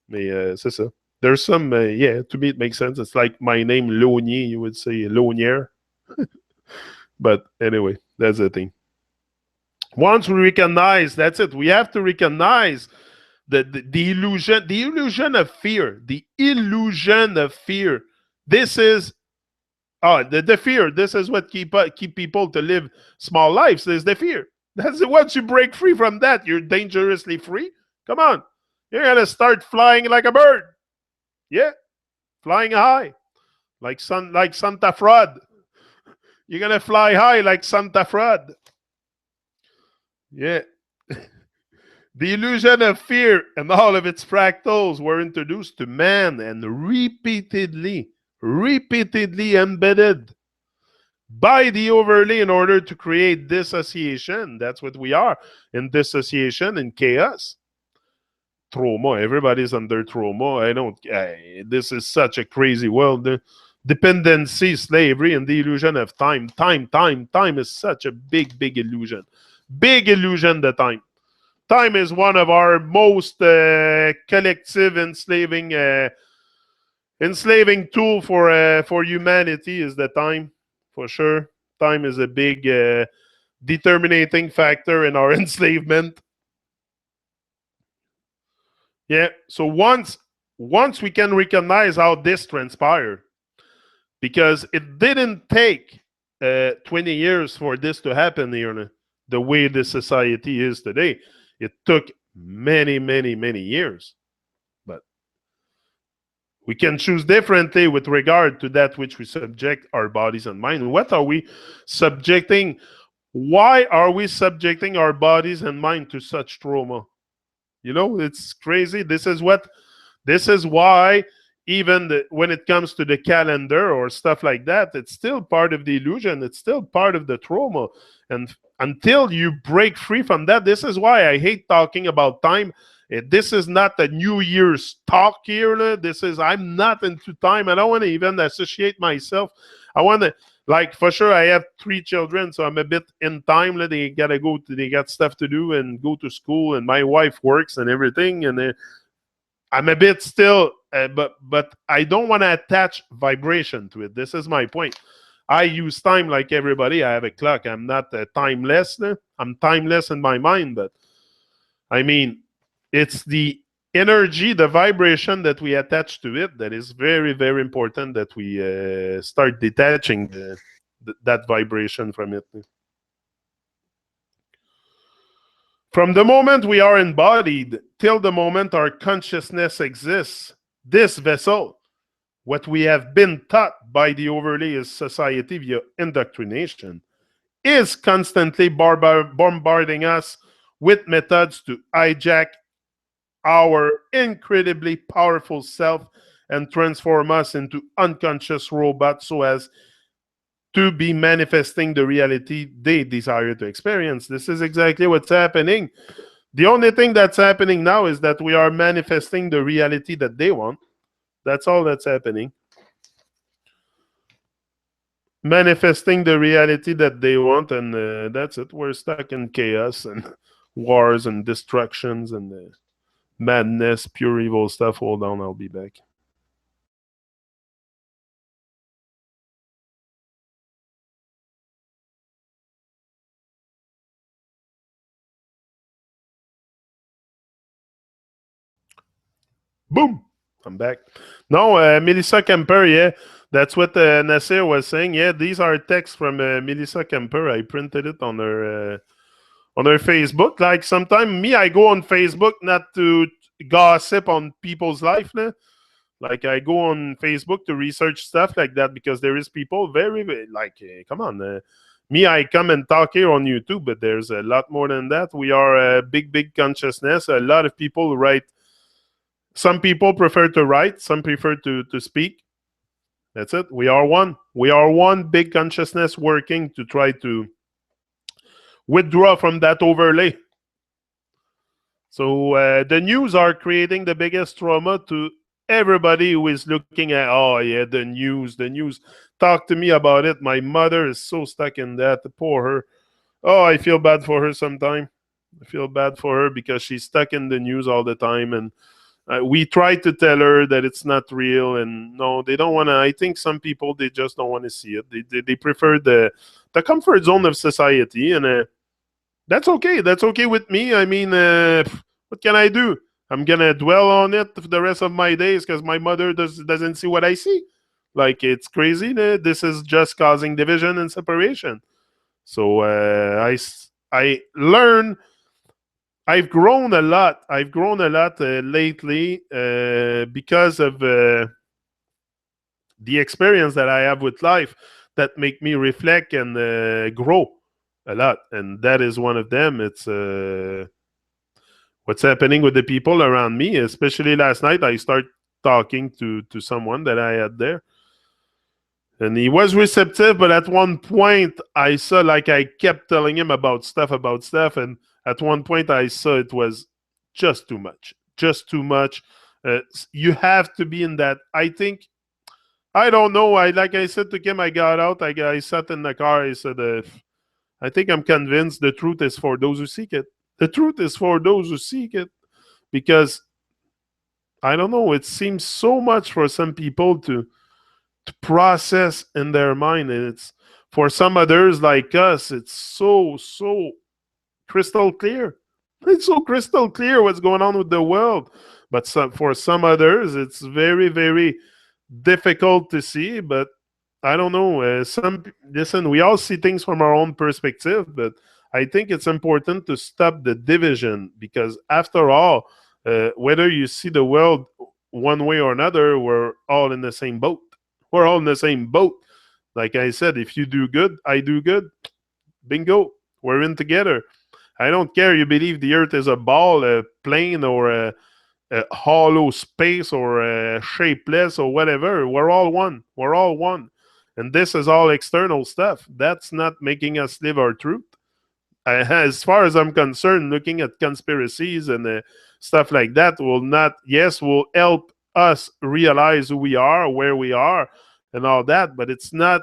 Mais c'est ça. There's some, yeah, to me it makes sense. It's like my name, Launier. You would say Launier. But anyway, that's the thing. Once we recognize, that's it. We have to recognize the illusion of fear. The illusion of fear. This is the fear. This is what keep people to live small lives. Is the fear. That's it. Once you break free from that, you're dangerously free. Come on, you're gonna start flying like a bird. Yeah, flying high. like Santa Fraud. You're gonna fly high like Santa Fraud. Yeah. The illusion of fear and all of its fractals were introduced to man and repeatedly embedded by the overlay in order to create dissociation. That's what we are, in dissociation and chaos. Trauma. Everybody's under trauma. I don't. This is such a crazy world. Dependency, slavery, and the illusion of time. Time is such a big illusion. Big illusion. The time. Time is one of our most collective enslaving tool for humanity. Is the time, for sure. Time is a big determining factor in our enslavement. Yeah. So once we can recognize how this transpired, because it didn't take 20 years for this to happen here, the way the society is today. It took many years. But we can choose differently with regard to that which we subject our bodies and mind. What are we subjecting? Why are we subjecting our bodies and mind to such trauma? It's crazy. This is why even when it comes to the calendar or stuff like that, it's still part of the illusion. It's still part of the trauma. And until you break free from that, this is why I hate talking about time. This is not a New Year's talk here. I'm not into time. I don't want to even associate myself. I want to, like, for sure, I have 3 children, so I'm a bit in time. They got stuff to do and go to school, and my wife works and everything. And I'm a bit still, but I don't want to attach vibration to it. This is my point. I use time like everybody. I have a clock. I'm not timeless. I'm timeless in my mind, but I mean, it's the energy, the vibration that we attach to it that is very important, that we start detaching that vibration from it. From the moment we are embodied till the moment our consciousness exists, this vessel, what we have been taught by the overlay society via indoctrination, is constantly bombarding us with methods to hijack our incredibly powerful self and transform us into unconscious robots so as to be manifesting the reality they desire to experience. This is exactly what's happening. The only thing that's happening now is that we are manifesting the reality that they want. That's all that's happening. Manifesting the reality that they want, and that's it. We're stuck in chaos and wars and destructions and madness, pure evil stuff. Hold on, I'll be back. Boom! I'm back. No, Melissa Kemper, yeah. That's what Nasir was saying. Yeah, these are texts from Melissa Kemper. I printed it on her Facebook. Like, sometimes I go on Facebook not to gossip on people's life. Nah. Like, I go on Facebook to research stuff like that because there is people very like, come on. I come and talk here on YouTube, but there's a lot more than that. We are a big consciousness. A lot of people write. Some people prefer to write. Some prefer to speak. That's it. We are one. We are one big consciousness working to try to withdraw from that overlay. So the news are creating the biggest trauma to everybody who is looking at, oh yeah, the news. Talk to me about it. My mother is so stuck in that. Poor her. Oh, I feel bad for her sometimes. I feel bad for her because she's stuck in the news all the time, and we try to tell her that it's not real, and no, they don't want to. I think some people, they just don't want to see it. They prefer the comfort zone of society, and that's okay. That's okay with me. I mean, what can I do? I'm gonna dwell on it for the rest of my days because my mother doesn't see what I see. Like, it's crazy. This is just causing division and separation. So I learn. I've grown a lot. I've grown a lot lately because of the experience that I have with life that make me reflect and grow a lot, and that is one of them. It's what's happening with the people around me. Especially last night, I start talking to someone that I had there, and he was receptive. But at one point, I saw like I kept telling him about stuff, and at one point, I saw it was just too much, just too much. You have to be in that. I think I don't know. I like I said to him, I got out. I sat in the car. I said, I think I'm convinced the truth is for those who seek it. The truth is for those who seek it, because I don't know. It seems so much for some people to process in their mind, and it's for some others like us. It's so crystal clear. It's so crystal clear what's going on with the world, but for some others, it's very difficult to see. But I don't know. Listen, we all see things from our own perspective, but I think it's important to stop the division, because after all, whether you see the world one way or another, we're all in the same boat. We're all in the same boat. Like I said, if you do good, I do good. Bingo, we're in together. I don't care you believe the earth is a ball, a plane, or a hollow space, or a shapeless, or whatever. We're all one. We're all one. And this is all external stuff. That's not making us live our truth. As far as I'm concerned, looking at conspiracies and stuff like that will help us realize who we are, where we are, and all that. But it's not.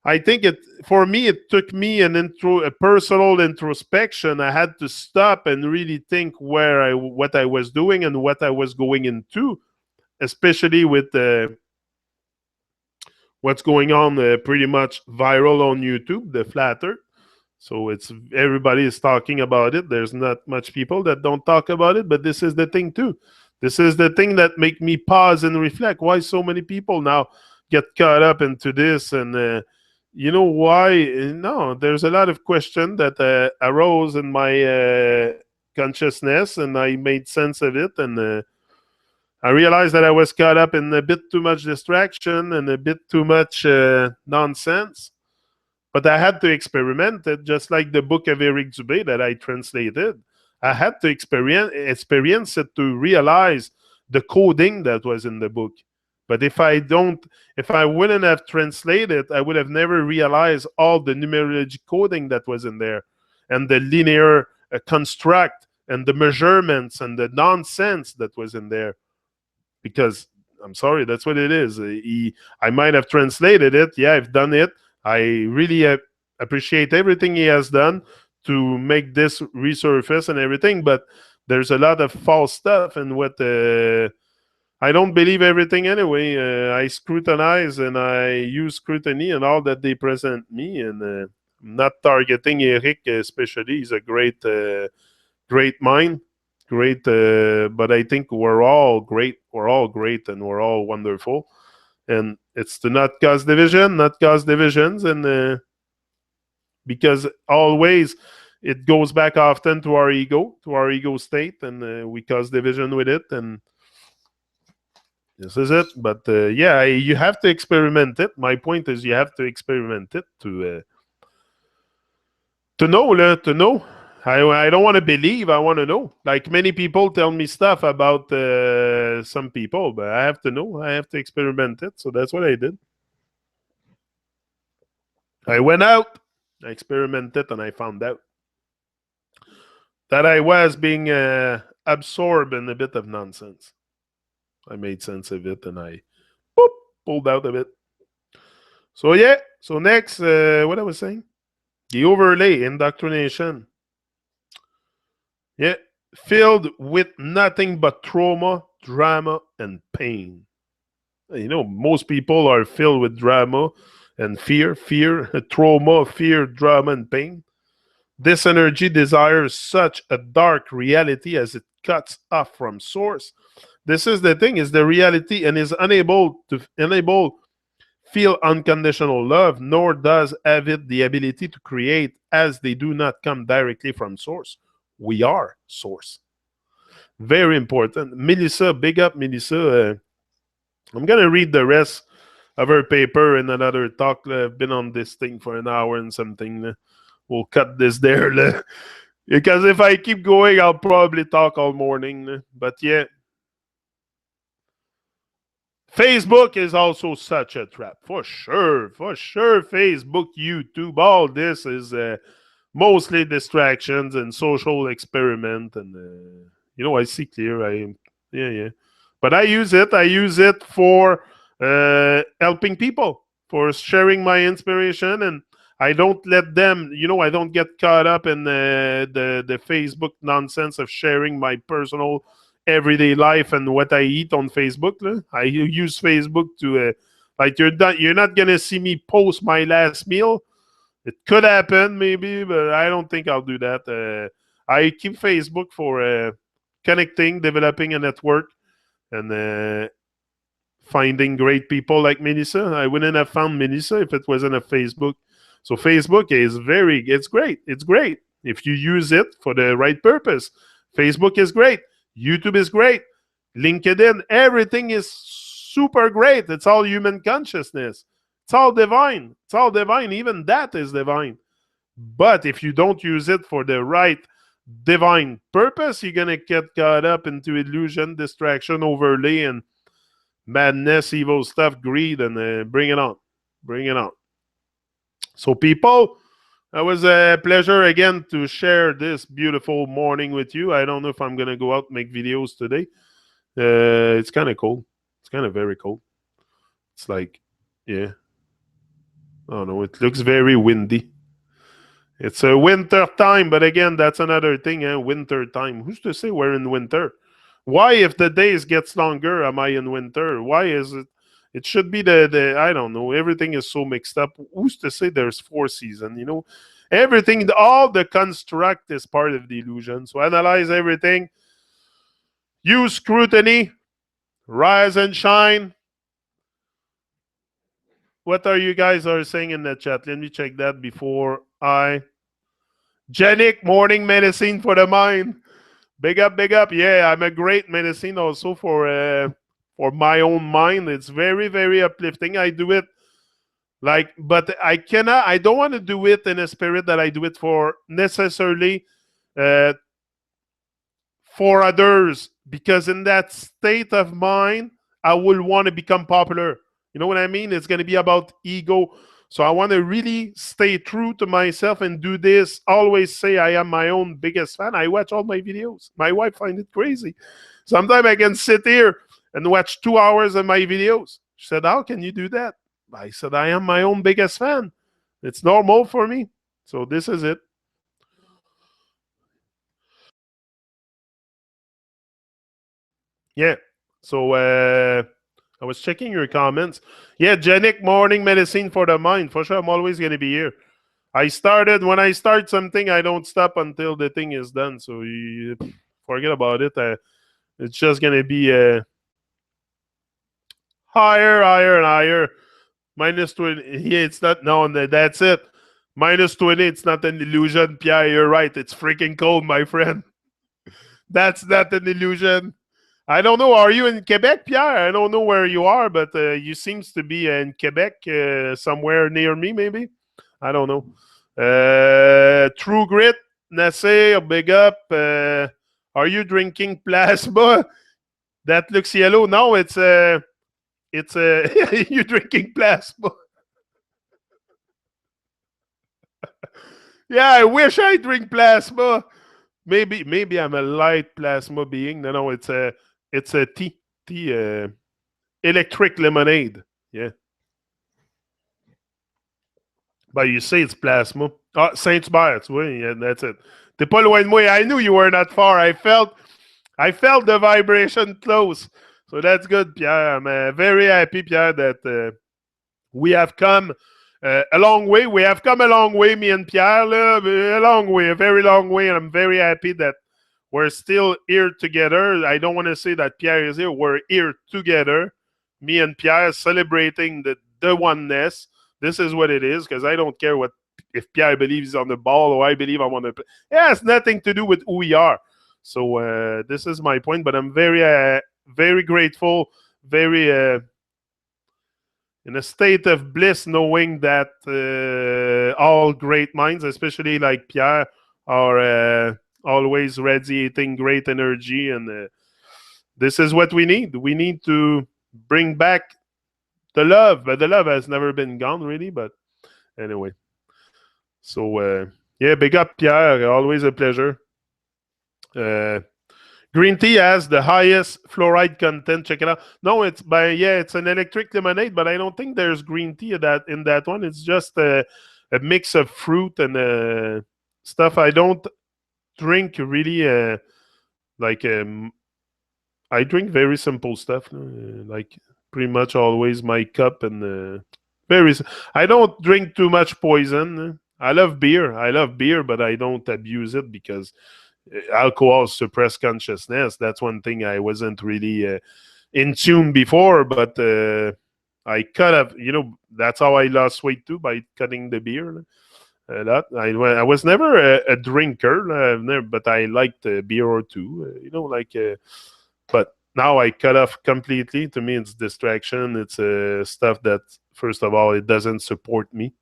I think for me, it took me a personal introspection. I had to stop and really think what I was doing and what I was going into, especially with what's going on pretty much viral on YouTube, the flat earth. So everybody is talking about it. There's not much people that don't talk about it, but this is the thing too. This is the thing that make me pause and reflect. Why so many people now get caught up into this? And you know why? No, there's a lot of questions that arose in my consciousness, and I made sense of it. And I realized that I was caught up in a bit too much distraction and a bit too much nonsense. But I had to experiment it, just like the book of Eric Dubé that I translated. I had to experience it to realize the coding that was in the book. But if I wouldn't have translated, I would have never realized all the numerology coding that was in there, and the linear construct, and the measurements, and the nonsense that was in there. Because I'm sorry, that's what it is. I might have translated it. Yeah, I've done it. I really appreciate everything he has done to make this resurface and everything, but there's a lot of false stuff, and I don't believe everything anyway. I scrutinize and I use scrutiny and all that they present me, and I'm not targeting Eric especially. He's a great mind, great, but I think we're all great. We're all great, and we're all wonderful. And it's to not cause divisions, and because always it goes back often to our ego state, and we cause division with it, and this is it. But yeah, you have to experiment it. My point is, you have to experiment it to know. I don't want to believe. I want to know. Like many people tell me stuff about some people, but I have to know. I have to experiment it. So that's what I did. I went out, I experimented, and I found out that I was being absorbed in a bit of nonsense. I made sense of it, and I pulled out of it. So yeah. So next, what I was saying, the overlay indoctrination. Yeah, filled with nothing but trauma, drama, and pain. You know, most people are filled with drama and fear, trauma, fear, drama, and pain. This energy desires such a dark reality as it cuts off from source. This is the thing, is the reality, and is unable feel unconditional love, nor does have it the ability to create, as they do not come directly from source. We are source. Very important. Melissa, big up Melissa. I'm going to read the rest other paper and another talk. I've been on this thing for an hour and something. We'll cut this there. Because if I keep going, I'll probably talk all morning. But yeah, Facebook is also such a trap. For sure. For sure. Facebook, YouTube, all this is mostly distractions and social experiment. And, I see clear. Yeah. But I use it. I use it for helping people, for sharing my inspiration, and I don't let them. I don't get caught up in the Facebook nonsense of sharing my personal everyday life and what I eat on Facebook. I use Facebook to like you're not gonna see me post my last meal. It could happen maybe, but I don't think I'll do that. I keep Facebook for connecting, developing a network, and finding great people like Melissa. I wouldn't have found Melissa if it wasn't a Facebook. So Facebook is it's great. It's great if you use it for the right purpose. Facebook is great. YouTube is great. LinkedIn, everything is super great. It's all human consciousness. It's all divine. It's all divine. Even that is divine. But if you don't use it for the right divine purpose, you're going to get caught up into illusion, distraction, overlay, and madness, evil stuff, greed, and bring it on. Bring it on. So, people, it was a pleasure again to share this beautiful morning with you. I don't know if I'm going to go out and make videos today. It's kind of cold. It's kind of very cold. It's like, yeah. Oh, no, it looks very windy. It's a winter time, but again, that's another thing, winter time. Who's to say we're in winter? Why, if the days gets longer, am I in winter? Why is it? It should be the I don't know. Everything is so mixed up. Who's to say there's 4 seasons? Everything, all the construct is part of the illusion. So analyze everything. Use scrutiny. Rise and shine. What are you guys are saying in the chat? Let me check that before I. Genic, morning medicine for the mind. Big up, big up. Yeah, I'm a great medicine also for my own mind. It's very, very uplifting. I do it but I don't want to do it in a spirit that I do it for necessarily for others, because in that state of mind, I will want to become popular. You know what I mean? It's going to be about ego. So I want to really stay true to myself and do this. Always say I am my own biggest fan. I watch all my videos. My wife finds it crazy. Sometimes I can sit here and watch 2 hours of my videos. She said, how can you do that? I said, I am my own biggest fan. It's normal for me. So this is it. Yeah. So I was checking your comments. Yeah, Genic, morning medicine for the mind. For sure, I'm always going to be here. When I start something, I don't stop until the thing is done. So you forget about it. It's just going to be higher, higher, and higher. Minus 20. Yeah, it's not. No, that's it. Minus 20. It's not an illusion. Pierre, you're right. It's freaking cold, my friend. That's not an illusion. I don't know. Are you in Quebec, Pierre? I don't know where you are, but you seems to be in Quebec, somewhere near me, maybe. I don't know. True Grit, Nasser, big up. Are you drinking plasma? That looks yellow. No, it's you drinking plasma. Yeah, I wish I drink plasma. Maybe I'm a light plasma being. No, it's a tea electric lemonade. Yeah. But you say it's plasma. Ah, Saint-Hubert, oui, yeah, that's it. T'es pas loin de moi. I knew you were not far. I felt the vibration close. So that's good, Pierre. I'm very happy, Pierre, that we have come a long way. We have come a long way, me and Pierre. A long way, a very long way. And I'm very happy that we're still here together. I don't want to say that Pierre is here. We're here together, me and Pierre, celebrating the oneness. This is what it is, because I don't care if Pierre believes on the ball or I believe I'm on the play. It has nothing to do with who we are. So this is my point, but I'm very, very grateful, very in a state of bliss, knowing that all great minds, especially like Pierre, are always radiating great energy, and this is what we need. We need to bring back the love, but the love has never been gone, really. But anyway, so yeah, big up Pierre. Always a pleasure. Uh, Green tea has the highest fluoride content. Check it out. No, it's an electric lemonade, but I don't think there's green tea in that one. It's just a mix of fruit and stuff. I don't drink really like I drink very simple stuff, like pretty much always my cup and very. I don't drink too much poison. I love beer. I love beer, but I don't abuse it because alcohol suppress consciousness. That's one thing I wasn't really in tune before, but I cut up. That's how I lost weight too, by cutting the beer. I was never a drinker, but I liked a beer or two. But now I cut off completely. To me, it's distraction. It's stuff that, first of all, it doesn't support me.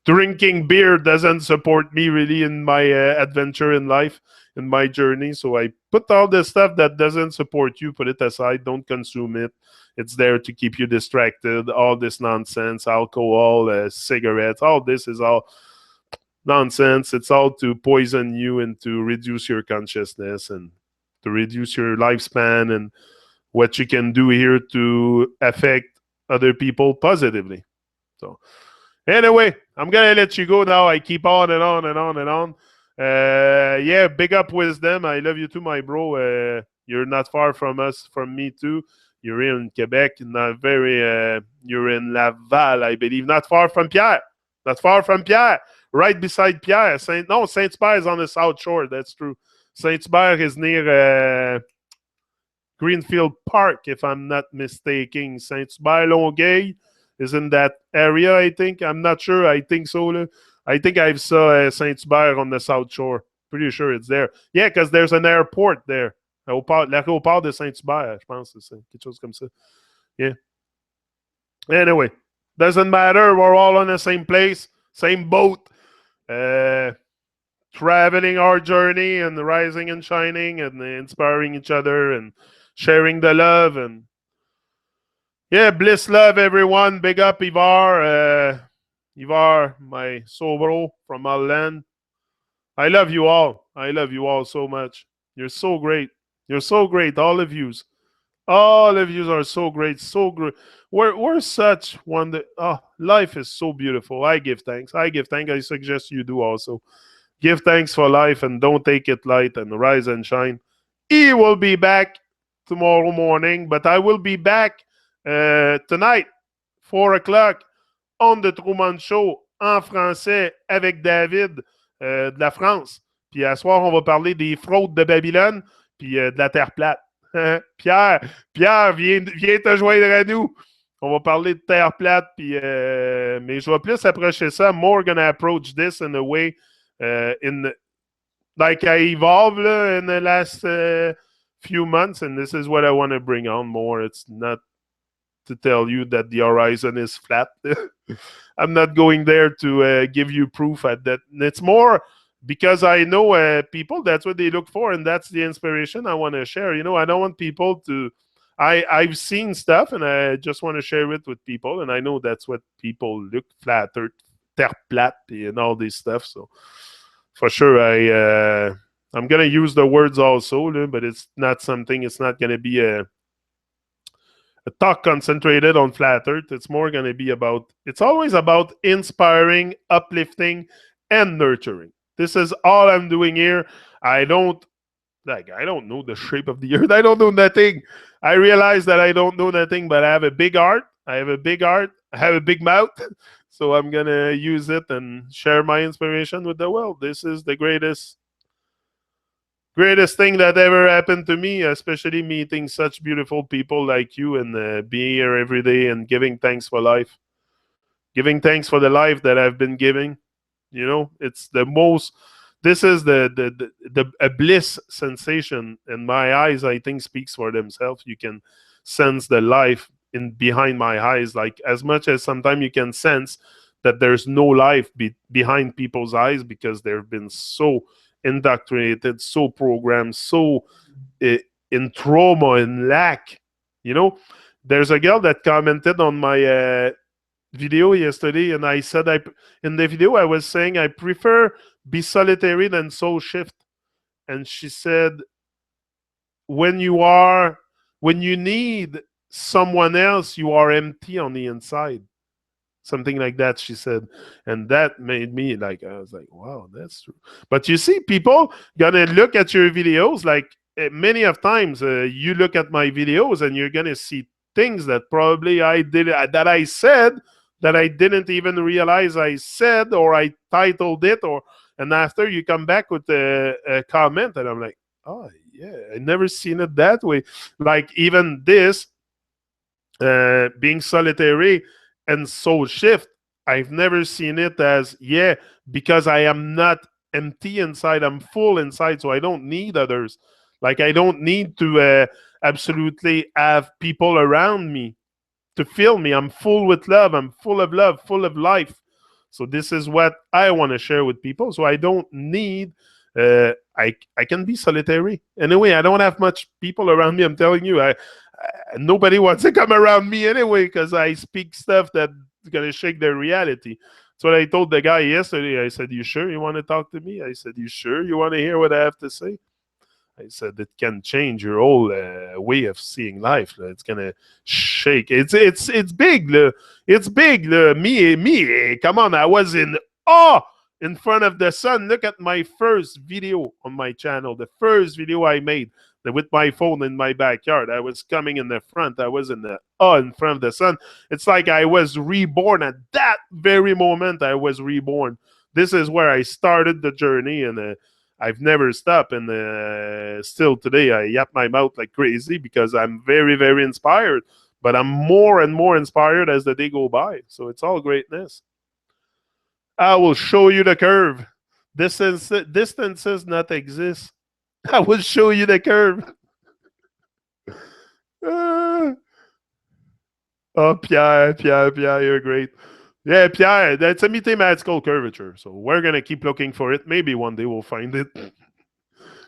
Drinking beer doesn't support me really in my adventure in life, in my journey. So I put all the stuff that doesn't support you, put it aside. Don't consume it. It's there to keep you distracted. All this nonsense, alcohol, cigarettes, all this is all nonsense. It's all to poison you and to reduce your consciousness and to reduce your lifespan and what you can do here to affect other people positively. So anyway, I'm gonna let you go now. I keep on and on and on and on. Yeah, big up Wisdom. I love you too, my bro. You're not far from us, from me too. You're in Quebec, not very. You're in Laval, I believe, not far from Pierre. Not far from Pierre, right beside Pierre. Saint-Hubert is on the South Shore. That's true. Saint-Hubert is near Greenfield Park, if I'm not mistaken. Saint-Hubert Longueuil is in that area, I think. I'm not sure. I think so. I think I saw Saint-Hubert on the South Shore. Pretty sure it's there. Yeah, because there's an airport there. L'aéroport de Saint-Hubert, je pense. C'est quelque chose comme ça. Yeah. Anyway, doesn't matter. We're all on the same place, same boat. Traveling our journey and rising and shining and inspiring each other and sharing the love. And yeah, bliss love, everyone. Big up Ivar. Ivar, my sobro from Allen. I love you all. I love you all so much. You're so great. You're so great, all of yous. All of yous are so great, so great. We're such one. Life is so beautiful. I give thanks. I give thanks. I suggest you do also. Give thanks for life and don't take it light and rise and shine. He will be back tomorrow morning, but I will be back tonight, 4 o'clock, on the Truman Show, en français, avec David de la France. Puis à soir, on va parler des fraudes de Babylone, puis de la Terre plate. Pierre, viens te joindre à nous. On va parler de Terre plate, puis mais je vais plus approcher ça. More gonna approach this in a way like I evolved in the last few months, and this is what I want to bring on more. It's not to tell you that the horizon is flat. I'm not going there to give you proof at that. It's more because I know people, that's what they look for, and that's the inspiration I want to share. I don't want people to... I've seen stuff, and I just want to share it with people, and I know that's what people look, flat earth, terre plate, and all this stuff. So for sure, I'm going to use the words also, but it's not going to be a talk concentrated on flat earth. It's more going to be it's always about inspiring, uplifting, and nurturing. This is all I'm doing here. I don't know the shape of the earth. I don't know nothing. I realize that I don't know nothing, but I have a big heart. I have a big mouth. So I'm going to use it and share my inspiration with the world. This is the greatest thing that ever happened to me, especially meeting such beautiful people like you and being here every day and giving thanks for life. Giving thanks for the life that I've been giving. It's the most... This is a bliss sensation, and my eyes, I think, speaks for themselves. You can sense the life in behind my eyes. Like as much as sometimes you can sense that there's no life behind people's eyes because they've been so indoctrinated, so programmed, so uh, in trauma and lack. You know, there's a girl that commented on my video yesterday, and I said in the video I was saying I prefer be solitary than soul shift, and she said when you need someone else, you are empty on the inside. Something like that, she said. And that made me like, I was like, wow, that's true. But you see, people gonna look at your videos like many of times you look at my videos and you're gonna see things that probably I did that I said that I didn't even realize I said, or I titled it, or and after you come back with a comment and I'm like, oh yeah, I never seen it that way. Like even this being solitary and soul shift, I've never seen it as, yeah, because I am not empty inside, I'm full inside, so I don't need others. Like I don't need to absolutely have people around me to fill me. I'm full with love. I'm full of love, full of life. So this is what I want to share with people. So I don't need. I can be solitary. Anyway, I don't have much people around me. I'm telling you, nobody wants to come around me anyway because I speak stuff that's gonna shake their reality. So I told the guy yesterday. I said, "You sure you want to talk to me?" I said, "You sure you want to hear what I have to say?" I said it can change your whole way of seeing life. It's gonna shake. It's big. It's big. Me. Come on, I was in awe in front of the sun. Look at my first video on my channel. The first video I made with my phone in my backyard. I was coming in the front. I was in the in front of the sun. It's like I was reborn at that very moment. I was reborn. This is where I started the journey, and I've never stopped, and still today I yap my mouth like crazy because I'm very, very inspired. But I'm more and more inspired as the day go by. So it's all greatness. I will show you the curve. Distances not exist. I will show you the curve. Oh, Pierre, you're great. Yeah, Pierre, that's a mathematical curvature. So we're gonna keep looking for it. Maybe one day we'll find it.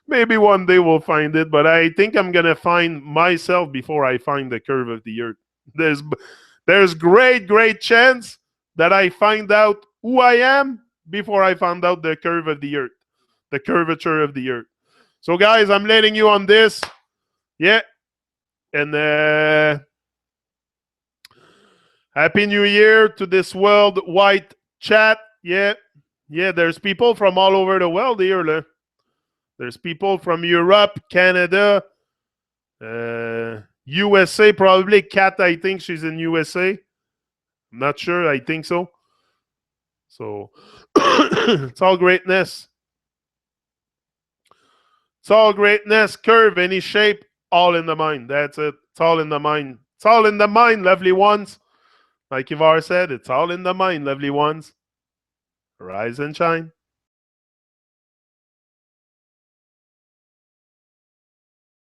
Maybe one day we'll find it, but I think I'm gonna find myself before I find the curve of the earth. There's there's great chance that I find out who I am before I find out the curve of the earth, the curvature of the earth. So guys, I'm letting you on this. Yeah. And Happy New Year to this worldwide chat. Yeah. Yeah, there's people from all over the world here. There's people from Europe, Canada, USA, probably. Kat, I think she's in USA. I'm not sure. I think so. So it's all greatness. It's all greatness. Curve, any shape, all in the mind. That's it. It's all in the mind. It's all in the mind, lovely ones. Like Ivar said, it's all in the mind, lovely ones. Rise and shine.